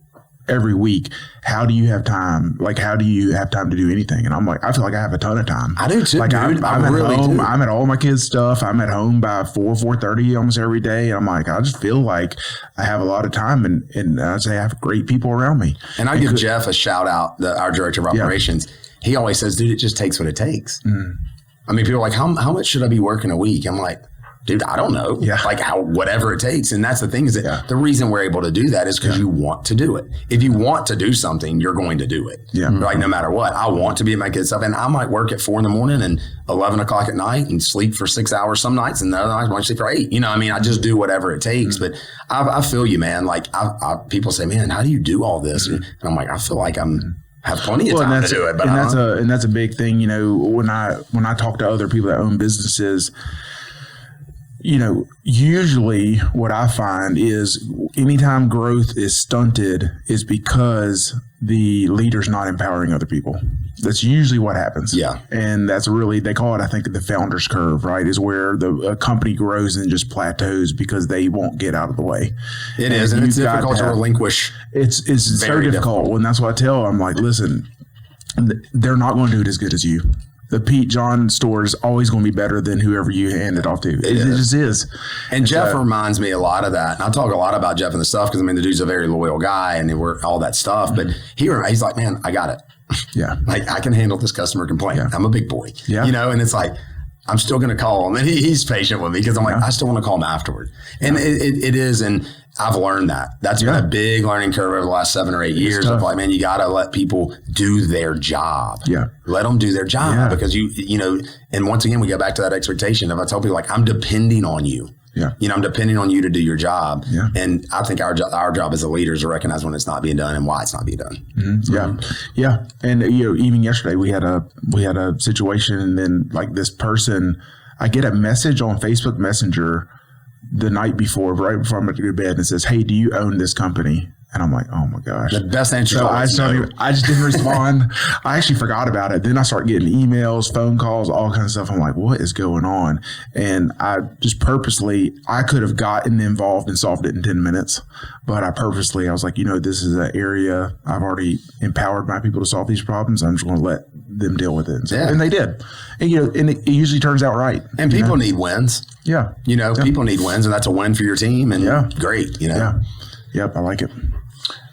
every week. How do you have time? Like, how do you have time to do anything? And I'm like, I feel like I have a ton of time. I do too, like, dude. I'm at really home. I'm at all my kids' stuff. I'm at home by 4:30 almost every day. And I'm like, I just feel like I have a lot of time, and I say I have great people around me. And I give Jeff a shout out, our director of operations. He always says, dude, it just takes what it takes. I mean, people are like, how much should I be working a week? I'm like, dude, I don't know. Like whatever it takes. And that's the thing is that the reason we're able to do that is because you want to do it. If you want to do something, you're going to do it. Like no matter what, I want to be at my kids' stuff, and I might work at 4 a.m. and 11 o'clock at night and sleep for 6 hours some nights, and the other nights I might sleep for 8. I just do whatever it takes. But I feel you, man. Like people say, man, how do you do all this? And I'm like, I feel like have plenty of time to do it. But that's a big thing. When I talk to other people that own businesses, usually what I find is anytime growth is stunted is because the leader's not empowering other people. That's usually what happens. Yeah. And that's really, they call it, I think, the founder's curve, right? Is where a company grows and just plateaus because they won't get out of the way. It is. And it's difficult to relinquish. It's so difficult. And that's what I tell them. I'm like, listen, they're not going to do it as good as you. The Pete John store is always going to be better than whoever you hand it off to. It just is. And Jeff reminds me a lot of that. And I talk a lot about Jeff and the stuff because, the dude's a very loyal guy and we're all that stuff. But he's like, man, I got it. Yeah. Like, I can handle this customer complaint. Yeah. I'm a big boy. Yeah. And it's like, I'm still going to call him. And he's patient with me because I'm like, I still want to call him afterward. And it is. And I've learned that. That's been a big learning curve over the last 7 or 8 years of like, man, you got to let people do their job. Yeah. Let them do their job because and once again, we go back to that expectation of I tell people like, I'm depending on you. Yeah. I'm depending on you to do your job. Yeah. And I think our job as a leader is to recognize when it's not being done and why it's not being done. Mm-hmm. Yeah. Yeah. And even yesterday we had a situation, and then like this person, I get a message on Facebook Messenger the night before, right before I'm going to go to bed, and it says, "Hey, do you own this company?" And I'm like, oh my gosh. The best answer. So I just didn't respond. I actually forgot about it. Then I start getting emails, phone calls, all kinds of stuff. I'm like, what is going on? And I just purposely, I could have gotten involved and solved it in 10 minutes. But I was like, this is an area I've already empowered my people to solve these problems. I'm just going to let them deal with it. And they did. And, and it usually turns out right. And people need wins. Yeah. People need wins, and that's a win for your team. And great, Yeah. Yep. I like it.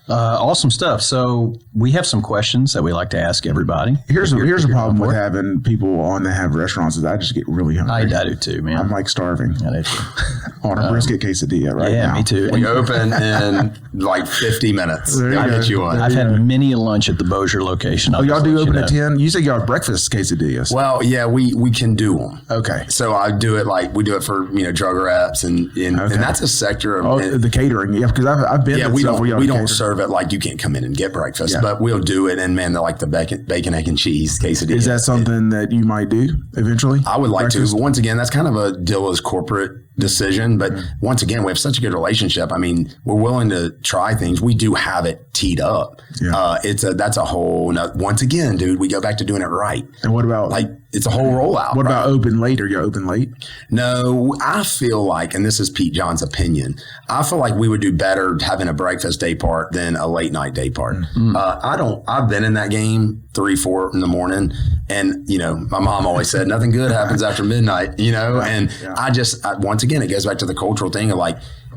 Awesome stuff. So we have some questions that we like to ask everybody. Here's a problem with having people on that have restaurants is I just get really hungry. I do too, man. I'm like starving. I do too. On a brisket quesadilla right now. Yeah, me too. We open in like 50 minutes. I'll get you one. I've had many a lunch at the Bossier location. Y'all do open at 10? You say y'all have breakfast quesadillas. Well, yeah, we can do them. Okay. So I do it we do it for, drug reps and that's a sector of the catering. Yeah, because I've been we don't serve it like you can't come in and get breakfast, but we'll do it. And man, they're like the bacon, egg, and cheese quesadilla. Is that something that you might do eventually? I would like to. But once again, that's kind of a Dillas corporate decision. But once again, we have such a good relationship. I mean, we're willing to try things. We do have it teed up. Yeah. That's a whole, once again, dude, we go back to doing it right. And what about it's a whole rollout. What about open late? Are you open late? No, I feel like, and this is Pete John's opinion, I feel like we would do better having a breakfast day part than a late night day part. Mm-hmm. I've been in that game 3-4 in the morning, and my mom always said nothing good happens after midnight, and once again, it goes back to the cultural thing of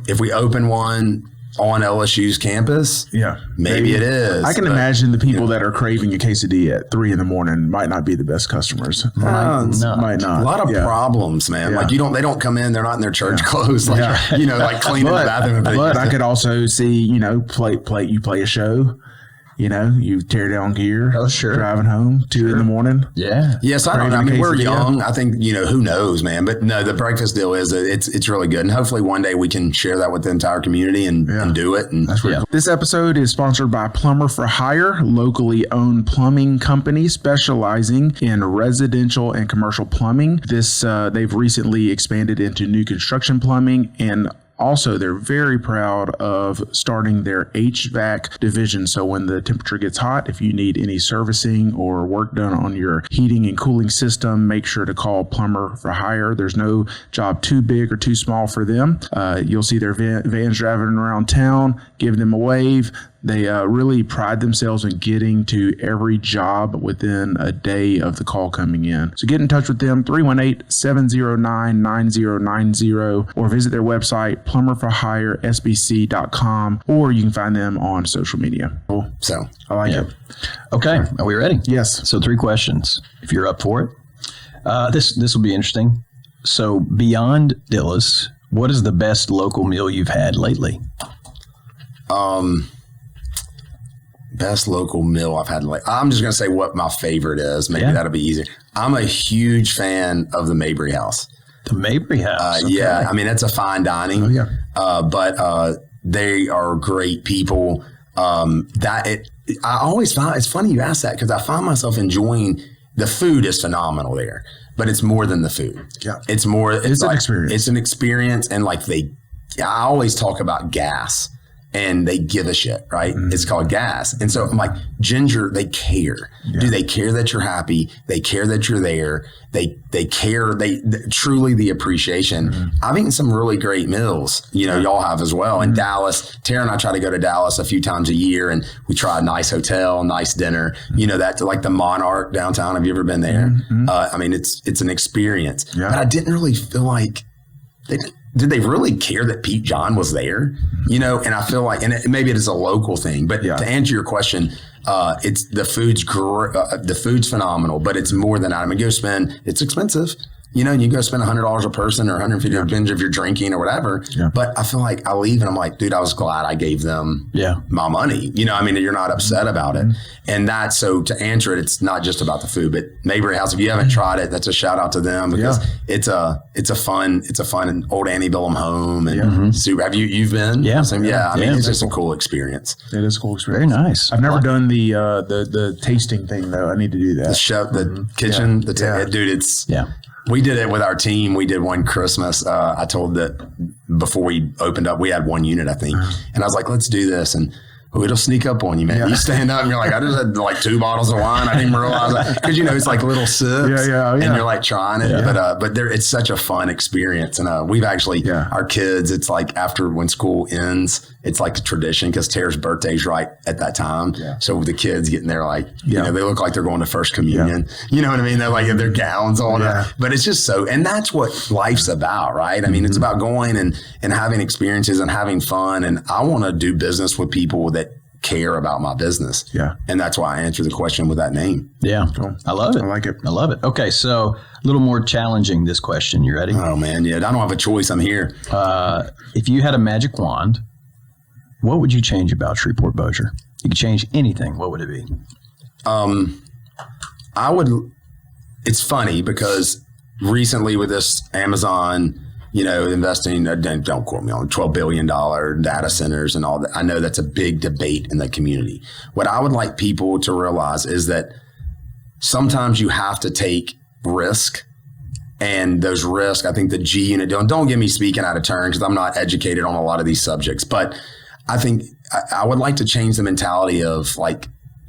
if we open one on LSU's campus, maybe it is. I can imagine the people that are craving a quesadilla at 3 a.m. might not be the best customers. Might not. A lot of problems, man. Yeah. They don't come in, they're not in their church clothes, cleaning the bathroom. But I could also see, you play a show. You tear down gear. Oh, sure. Driving home, 2 in the morning. Yeah. Yes, I don't know. I Craving mean, we're quesadilla. young. I think, who knows, man. But no, the breakfast deal it's really good. And hopefully one day we can share that with the entire community and do it. And That's really cool. This episode is sponsored by Plumber for Hire, locally owned plumbing company specializing in residential and commercial plumbing. They've recently expanded into new construction plumbing, and also, they're very proud of starting their HVAC division. So when the temperature gets hot, if you need any servicing or work done on your heating and cooling system, make sure to call Plumber for Hire. There's no job too big or too small for them. You'll see their vans driving around town, giving them a wave. They really pride themselves in getting to every job within a day of the call coming in. So get in touch with them, 318-709-9090, or visit their website, plumberforhiresbc.com, or you can find them on social media. Cool. so I like it. Okay. Are we ready? Yes. So 3 questions, if you're up for it. This will be interesting. So beyond Dillas, what is the best local meal you've had lately? Best local meal I've had. I'm just going to say what my favorite is. Maybe that'll be easier. I'm a huge fan of the Mabry House. The Mabry House. Okay. Yeah. I mean, it's a fine dining. Oh, yeah. But they are great people. I always find it's funny you ask that because I find myself enjoying the food is phenomenal there, but it's more than the food. Yeah. It's more. It's an experience. It's an experience, and I always talk about gas. And they give a shit, right? Mm-hmm. It's called gas. And so I'm like, Ginger, they care. Yeah. Do they care that you're happy? They care that you're there. They care. Truly the appreciation. Mm-hmm. I've eaten some really great meals, y'all have as well. In Dallas, Tara and I try to go to Dallas a few times a year, and we try a nice hotel, nice dinner. Mm-hmm. That's like the Monarch downtown. Have you ever been there? Mm-hmm. I mean, it's an experience. Yeah. But I didn't really feel like did they really care that Pete John was there? And I feel like, and maybe it is a local thing, but to answer your question, it's the food's the food's phenomenal, but it's more than that. I mean, it's expensive. You go spend $100 a person or $150 depends if you're drinking or whatever. Yeah. But I feel like I leave and I'm like, dude, I was glad I gave them my money. I mean, you're not upset about it. And so to answer it, it's not just about the food, but Mabry House, if you haven't tried it, that's a shout out to them because it's a fun old antebellum home. And super. Have you've been? Yeah. I mean, it's just a cool experience. It is a cool experience. Very nice. I've never done the tasting thing though. I need to do that. The chef, the kitchen, dude, it's we did it with our team. We did one Christmas. I told that before we opened up, we had one unit, I think. And I was like, let's do this. And it'll sneak up on you, man. You stand up and you're like, I just had 2 bottles of wine. I didn't even realize that. Because, it's like little sips. And you're like trying it. Yeah. But it's such a fun experience. And we've actually, our kids, it's like after when school ends, it's like a tradition because Tara's birthday's right at that time. Yeah. So the kids getting there, they look like they're going to first communion. Yeah. You know what I mean? They're like in their gowns on. But it's just and that's what life's about, right? I mean, it's about going and having experiences and having fun. And I want to do business with people that care about my business. Yeah. And that's why I answer the question with that name. Yeah. Cool. I love it. I like it. I love it. Okay. So a little more challenging, this question. You ready? Oh man. Yeah. I don't have a choice. I'm here. If you had a magic wand, what would you change about Shreveport Bossier? You could change anything. What would it be? It's funny because recently with this Amazon, investing, don't quote me on $12 billion data centers and all that. I know that's a big debate in the community. What I would like people to realize is that sometimes you have to take risk. And those risks, I think the G unit, don't get me speaking out of turn because I'm not educated on a lot of these subjects. But I think I would like to change the mentality of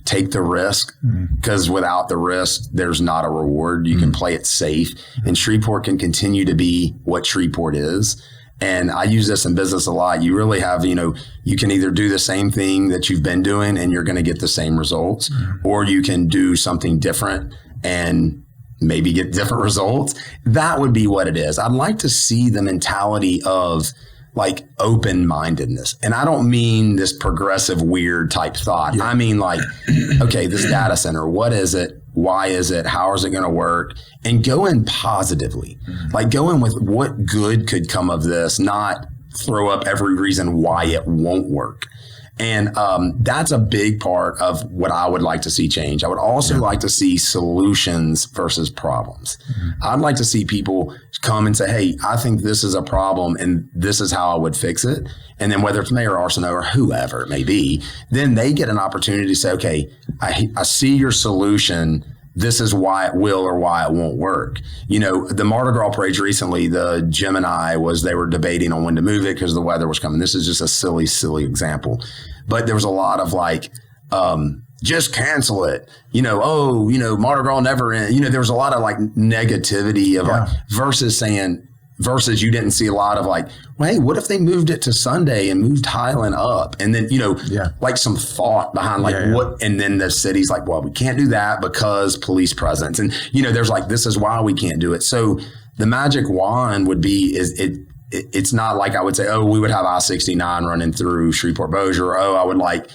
take the risk because without the risk, there's not a reward. You can play it safe and Shreveport can continue to be what Shreveport is. And I use this in business a lot. You really have, you can either do the same thing that you've been doing and you're going to get the same results, or you can do something different and maybe get different results. That would be what it is. I'd like to see the mentality of open-mindedness. And I don't mean this progressive, weird type thought. I mean okay, this data center, what is it? Why is it? How is it going to work? And go in positively. Go in with what good could come of this, not throw up every reason why it won't work. And that's a big part of what I would like to see change. I would also like to see solutions versus problems. I'd like to see people come and say, hey, I think this is a problem and this is how I would fix it. And then whether it's Mayor Arsenault or whoever it may be, then they get an opportunity to say, okay, I see your solution. This is why it will or why it won't work. You know, the Mardi Gras parade recently, the Jim and I they were debating on when to move it because the weather was coming. This is just a silly example. But there was a lot of like, just cancel it. You know, Mardi Gras never end. You know, there was a lot of like negativity of like versus you didn't see a lot of like, well, hey, what if they moved it to Sunday and moved Highland up? And then, like some thought behind like what, and then the city's like, well, we can't do that because police presence. And, there's like, this is why we can't do it. So the magic wand would be, it's not like I would say, oh, we would have I-69 running through Shreveport Bossier. Or, oh, I would like,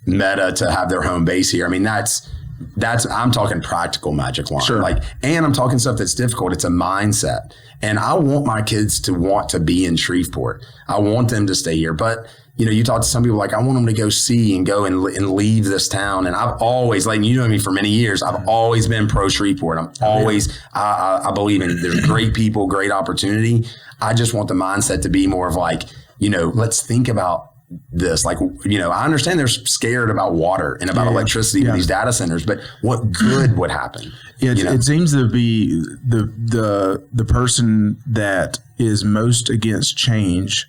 Meta to have their home base here. I mean, that's I'm talking practical magic wand. Sure. And I'm talking stuff that's difficult. It's a mindset. And I want my kids to want to be in Shreveport. I want them to stay here. But, you talk to some people like, I want them to go see and go and leave this town. And I've always, like, you know me for many years, I've always been pro Shreveport. I'm always, I believe in there's great people, great opportunity. I just want the mindset to be more of like, let's think about this. Like, I understand they're scared about water and about electricity with these data centers, but what good would happen? It seems to be the person that is most against change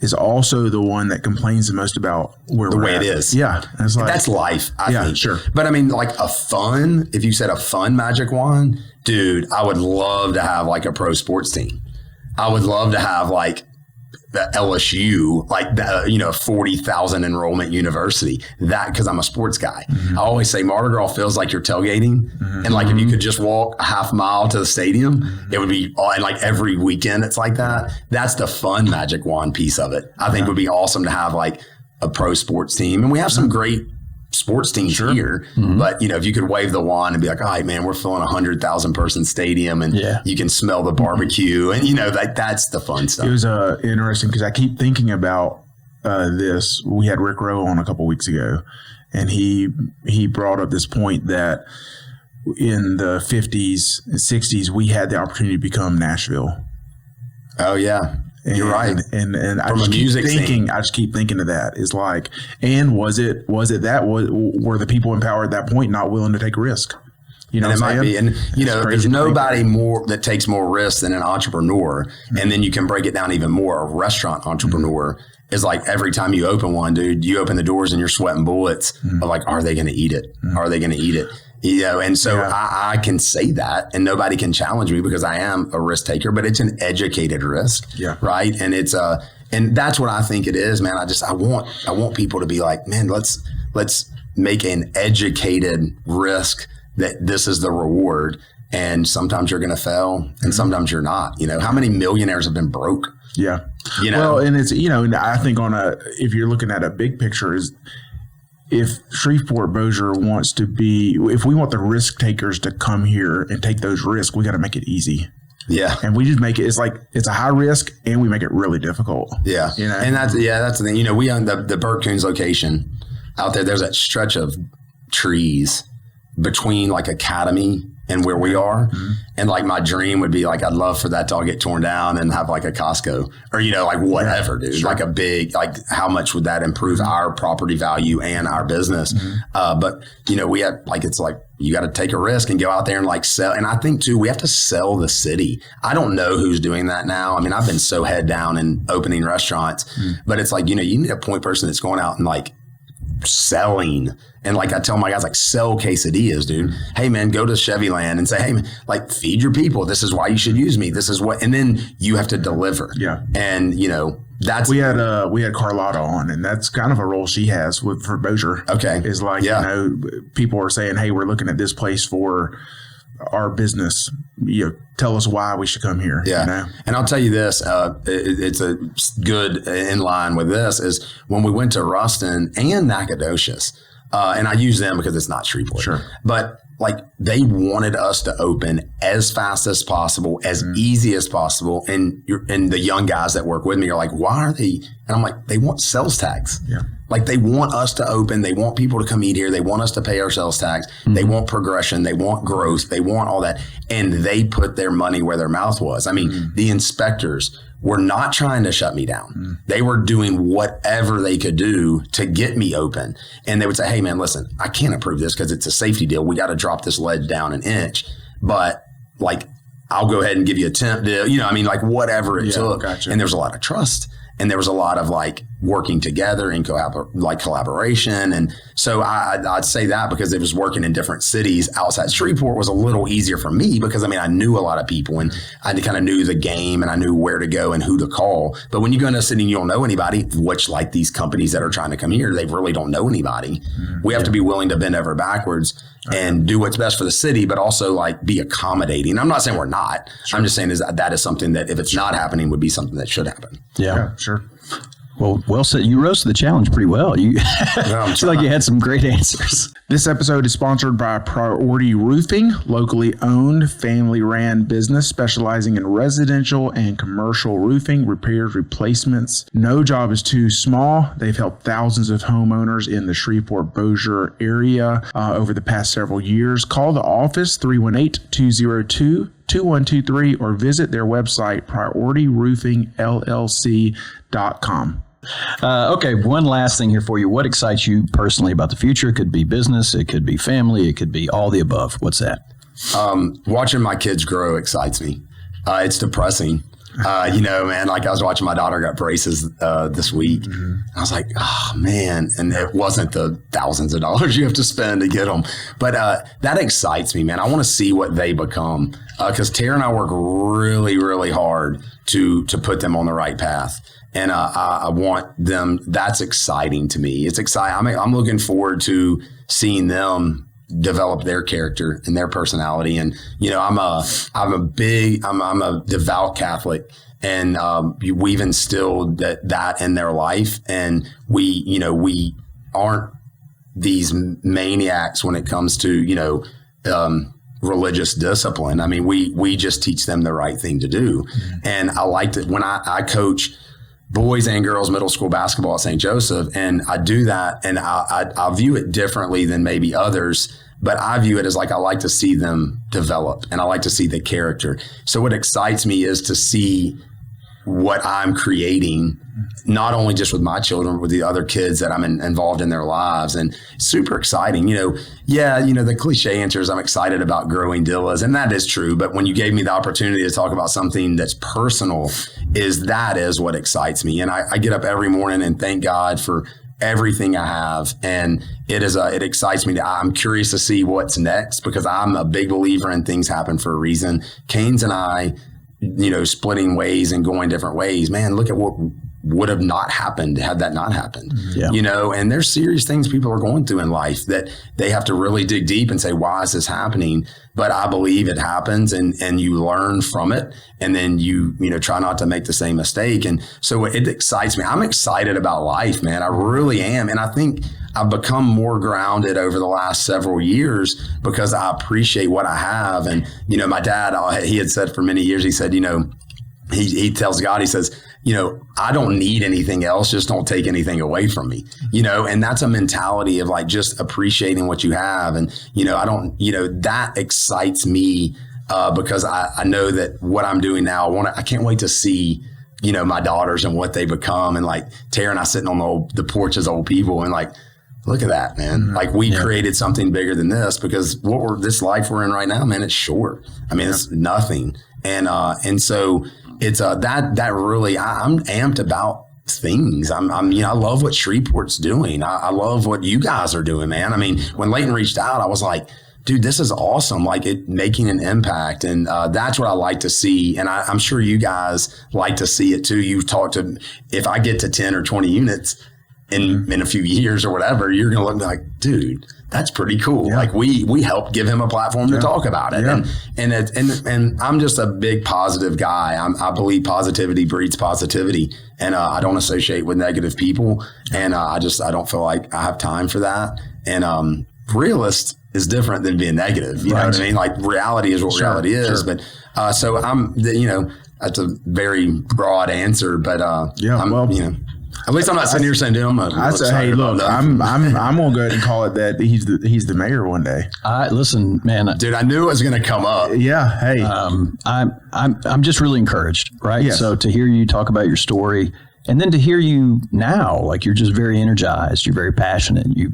is also the one that complains the most about where the we're way at. it is. Yeah. That's life, I think. Sure. But I mean, like if you said a fun magic wand, dude, I would love to have like a pro sports team. I would love to have like the LSU, like the, 40,000 enrollment university, that because I'm a sports guy. I always say Mardi Gras feels like you're tailgating. And like if you could just walk a half mile to the stadium, it would be, and like every weekend it's like that. That's the fun magic wand piece of it. I think would be awesome to have like a pro sports team. And we have some great sports teams here, but if you could wave the wand and be like, all right, man, we're filling 100,000 person stadium and you can smell the barbecue and that's the fun stuff. It was interesting because I keep thinking about this. We had Rick Rowe on a couple weeks ago, and he brought up this point that in the 50s and 60s we had the opportunity to become Nashville. Oh yeah. You're right. And I just keep thinking of that. It's like, and was it that were the people in power at that point not willing to take a risk? And it might be. And, there's nobody more that takes more risk than an entrepreneur. And then you can break it down even more. A restaurant entrepreneur is like every time you open one, dude, you open the doors and you're sweating bullets of like, are they going to eat it? Are they going to eat it? And so I can say that and nobody can challenge me because I am a risk taker, but it's an educated risk. Yeah. Right. And it's and that's what I think it is, man. I want people to be like, man, let's make an educated risk that this is the reward. And sometimes you're going to fail and sometimes you're not. How many millionaires have been broke? Yeah. Well, and it's, and I think if you're looking at a big picture is, if Shreveport Bossier wants to be, if we want the risk takers to come here and take those risks, we got to make it easy. Yeah. And we just make it, it's like, it's a high risk and we make it really difficult. Yeah. And that's the thing. We own the Burt Coons location out there. There's that stretch of trees between like Academy and where we are. And like my dream would be like, I'd love for that to all get torn down and have like a Costco or, like whatever, dude, like a big, like how much would that improve our property value and our business? But we have like, it's like, you got to take a risk and go out there and like sell. And I think too, we have to sell the city. I don't know who's doing that now. I mean, I've been so head down in opening restaurants, but it's like, you need a point person that's going out and like selling. And like I tell my guys, like sell quesadillas, dude. Hey man, go to Chevyland and say, hey man, like feed your people. This is why you should use me. This is what, and then you have to deliver. Yeah. And that's we had Carlotta on, and that's kind of a role she has for Bossier. Okay. Is like, people are saying, hey, we're looking at this place for our business. Tell us why we should come here. Yeah. And I'll tell you this, it's a good in line with this is when we went to Ruston and Nacogdoches, and I use them because it's not Shreveport. Sure. But like they wanted us to open as fast as possible, as easy as possible. And the young guys that work with me are like, why are they? And I'm like, they want sales tax. Yeah. Like they want us to open. They want people to come eat here. They want us to pay our sales tax. They want progression. They want growth. They want all that. And they put their money where their mouth was. I mean, the inspectors were not trying to shut me down. They were doing whatever they could do to get me open. And they would say, hey, man, listen, I can't approve this because it's a safety deal. We got to drop this ledge down an inch. But like, I'll go ahead and give you a temp deal. You know, I mean, like whatever it took. Gotcha. And there was a lot of trust. And there was a lot of like working together and collaboration. And so I'd say that because it was working in different cities outside Shreveport was a little easier for me because I mean, I knew a lot of people and I kind of knew the game and I knew where to go and who to call. But when you go into a city and you don't know anybody, which like these companies that are trying to come here, they really don't know anybody. We have to be willing to bend over backwards and do what's best for the city, but also like be accommodating. I'm not saying we're not. I'm just saying that is something that if it's not happening would be something that should happen. Yeah, sure. Well said. You rose to the challenge pretty well. You feel like you had some great answers. This episode is sponsored by Priority Roofing, locally owned, family-ran business specializing in residential and commercial roofing, repairs, replacements. No job is too small. They've helped thousands of homeowners in the Shreveport-Bossier area over the past several years. Call the office, 318-202-2123, or visit their website, PriorityRoofingLLC.com. Okay, one last thing here for you. What excites you personally about the future? It could be business, it could be family, it could be all the above. What's that? Watching my kids grow excites me. It's depressing. Man, like I was watching my daughter got braces this week. I was like, oh, man. And it wasn't the thousands of dollars you have to spend to get them. But that excites me, man. I want to see what they become because Tara and I work really, really hard to put them on the right path. And I want them. That's exciting to me. It's exciting. I'm looking forward to seeing them develop their character and their personality. And I'm a devout Catholic, and we've instilled that in their life. And we aren't these maniacs when it comes to religious discipline. I mean, we just teach them the right thing to do. And I like to when I coach boys and girls middle school basketball at St. Joseph. And I do that, and I view it differently than maybe others, but I view it as like I like to see them develop, and I like to see the character. So what excites me is to see what I'm creating, not only just with my children, but with the other kids that I'm involved in their lives. And it's super exciting. The cliche answer is I'm excited about growing Dillas, and that is true. But when you gave me the opportunity to talk about something that's personal, that is what excites me. And I get up every morning and thank God for everything I have. And it excites me. I'm curious to see what's next because I'm a big believer in things happen for a reason. Canes and I, splitting ways and going different ways, man, look at what would have not happened had that not happened. Yeah. And there's serious things people are going through in life that they have to really dig deep and say, why is this happening? But I believe it happens, and you learn from it, and then you try not to make the same mistake. And so it excites me. I'm excited about life, man. I really am. And I think I've become more grounded over the last several years because I appreciate what I have. And, my dad, he had said for many years, he said, he tells God, he says, I don't need anything else. Just don't take anything away from me, and that's a mentality of like just appreciating what you have. And, that excites me because I know that what I'm doing now, I can't wait to see, my daughters and what they become. And like Tara and I sitting on the porch as old people and like, look at that, man. Mm-hmm. Like we created something bigger than this because this life we're in right now, man, it's short. I mean, it's nothing. And so it's that really, I'm amped about things. I love what Shreveport's doing. I love what you guys are doing, man. I mean, when Leighton reached out, I was like, dude, this is awesome. Like it making an impact. And that's what I like to see. And I'm sure you guys like to see it too. You've talked to, if I get to 10 or 20 units in a few years or whatever, you're going to look like, dude, that's pretty cool. Yeah. Like we helped give him a platform to talk about it. Yeah. And I'm just a big positive guy. I believe positivity breeds positivity, and I don't associate with negative people. And I don't feel like I have time for that. And realist is different than being negative. You know what I mean? Like reality is what reality is. But so that's a very broad answer. But at least I'm not sitting here saying, dude, I say, hey, look, I'm gonna go ahead and call it that he's the mayor one day. Listen, man, dude, I knew it was gonna come up. Yeah. Hey, I'm just really encouraged, right? Yes. So to hear you talk about your story. And then to hear you now, like you're just very energized, you're very passionate. You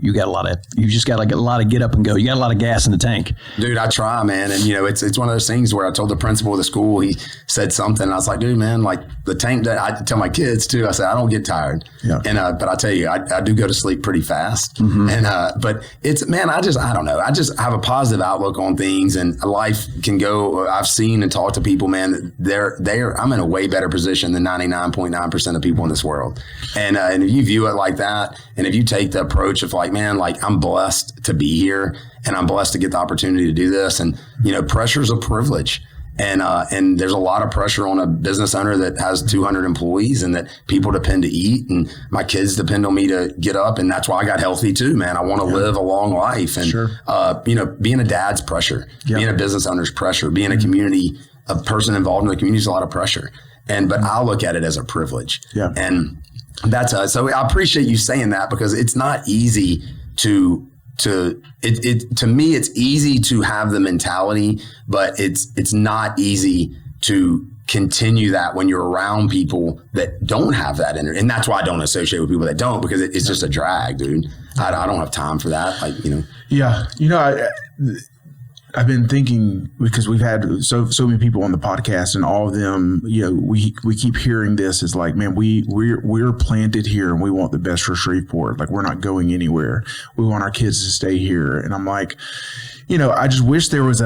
just got like a lot of get up and go. You got a lot of gas in the tank. Dude, I try, man. And it's one of those things where I told the principal of the school, he said something. And I was like, dude, man, like the tank that I tell my kids too, I said, I don't get tired. Yeah. And, but I tell you, I do go to sleep pretty fast. Mm-hmm. And, but it's, man, I don't know. I just have a positive outlook on things and life can go. I've seen and talked to people, man, I'm in a way better position than 99.9% of people in this world. And if you view it like that, and if you take the approach of like, man, like I'm blessed to be here and I'm blessed to get the opportunity to do this. And, pressure is a privilege. And there's a lot of pressure on a business owner that has 200 employees and that people depend to eat. And my kids depend on me to get up. And that's why I got healthy too, man. I want to live a long life. And, being a dad's pressure, being a business owner's pressure, being a person involved in the community is a lot of pressure. But I look at it as a privilege. Yeah. And that's so I appreciate you saying that because it's not easy to me, it's easy to have the mentality, but it's not easy to continue that when you're around people that don't have that energy. And that's why I don't associate with people that don't, because it's just a drag, dude. I don't have time for that. Yeah. I've been thinking because we've had so many people on the podcast and all of them, we keep hearing this as like, man, we're planted here and we want the best for Shreveport. Like we're not going anywhere. We want our kids to stay here. And I'm like, I just wish there was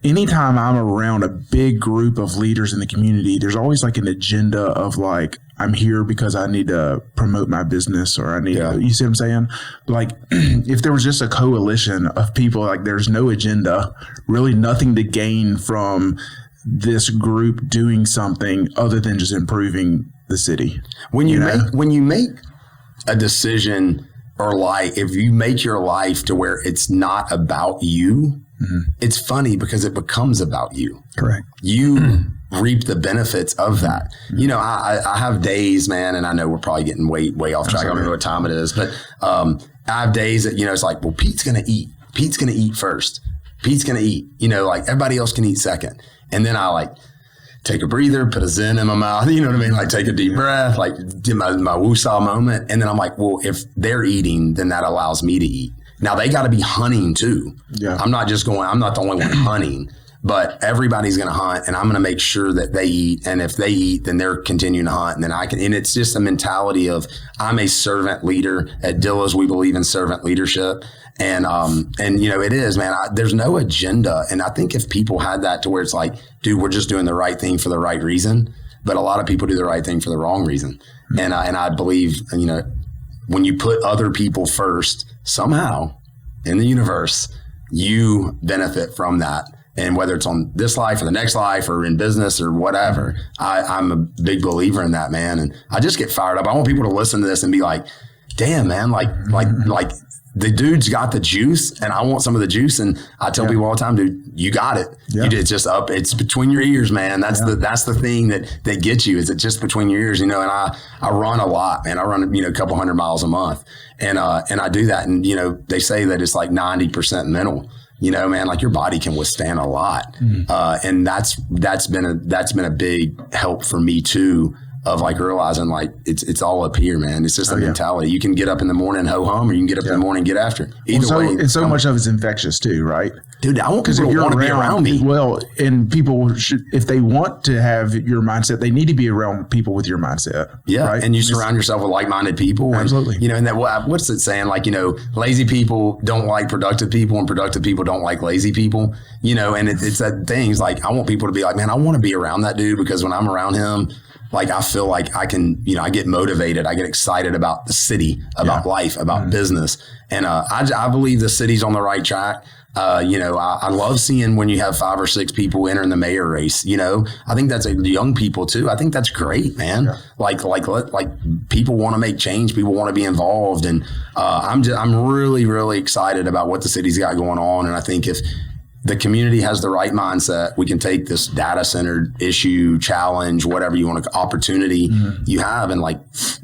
anytime I'm around a big group of leaders in the community, there's always like an agenda of like, I'm here because I need to promote my business or I need to, you see what I'm saying? Like if there was just a coalition of people, like there's no agenda, really nothing to gain from this group doing something other than just improving the city. When you make a decision or like, if you make your life to where it's not about you, it's funny because it becomes about you. Correct. You reap the benefits of that. I have days, man, and I know we're probably getting way off track. I don't know what time it is, but I have days that, it's like, well, Pete's going to eat. Pete's going to eat first. Pete's going to eat, like everybody else can eat second. And then I like take a breather, put a Zen in my mouth, you know what I mean? Like take a deep breath, like do my woosah moment. And then I'm like, well, if they're eating, then that allows me to eat. Now they got to be hunting too. Yeah. I'm not the only one hunting, but everybody's going to hunt and I'm going to make sure that they eat. And if they eat, then they're continuing to hunt. And then and it's just a mentality of I'm a servant leader. At Dillas, we believe in servant leadership. And it is, man, there's no agenda. And I think if people had that to where it's like, dude, we're just doing the right thing for the right reason. But a lot of people do the right thing for the wrong reason. Mm-hmm. And I believe, when you put other people first, somehow in the universe, you benefit from that. And whether it's on this life or the next life or in business or whatever, I'm a big believer in that, man. And I just get fired up. I want people to listen to this and be like, damn, man, like the dude's got the juice and I want some of the juice. And I tell people all the time, dude, you got it. Yeah. It's just up. It's between your ears, man. That's the thing that gets you. Is it just between your ears, and I run a lot, man. I run, a couple 100 miles a month and I do that. And, they say that it's like 90% mental, man, like your body can withstand a lot. And that's been a big help for me too. Of like realizing like it's all up here, man. It's just a mentality. You can get up in the morning and ho hum, or you can get up in the morning and get after. Either way, and so much of it's infectious too, right? Dude, I want people to want to be around me. Well, and people should, if they want to have your mindset, they need to be around people with your mindset. Yeah, right? And you surround yourself with like-minded people. Absolutely. And that what's it saying? Like lazy people don't like productive people, and productive people don't like lazy people. And it's that thing. It's like I want people to be like, man, I want to be around that dude because when I'm around him, like I feel like I can, I get motivated. I get excited about the city, about life, about business. And I believe the city's on the right track. I love seeing when you have 5 or 6 people entering the mayor race. I think that's young people too. I think that's great, man. Yeah. Like people want to make change. People want to be involved, and I'm really, really excited about what the city's got going on. And I think if the community has the right mindset, we can take this data center issue, challenge, whatever you want to, opportunity you have, and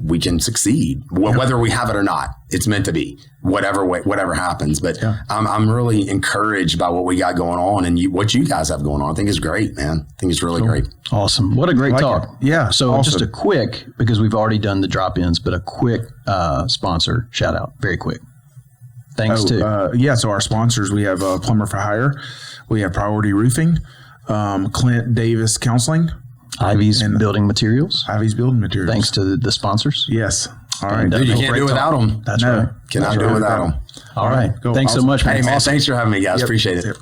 we can succeed. Whether we have it or not, it's meant to be. Whatever happens. But I'm really encouraged by what we got going on, and what you guys have going on. I think it's great, man. I think it's really great. Awesome. What a great talk. Yeah. So awesome. Just a quick, because we've already done the drop-ins, but a quick sponsor shout out, very quick. Thanks to. So our sponsors, we have Plumber for Hire, we have Priority Roofing, Clint Davis Counseling, Ivy's Building Materials. Ivy's Building Materials. Thanks to the sponsors. Yes. All right. Dude, you can't do it without them. That's right. Cannot do it without them. All right. Cool. Thanks so much, man. Hey, man, thanks for having me, guys. Appreciate it. Yep.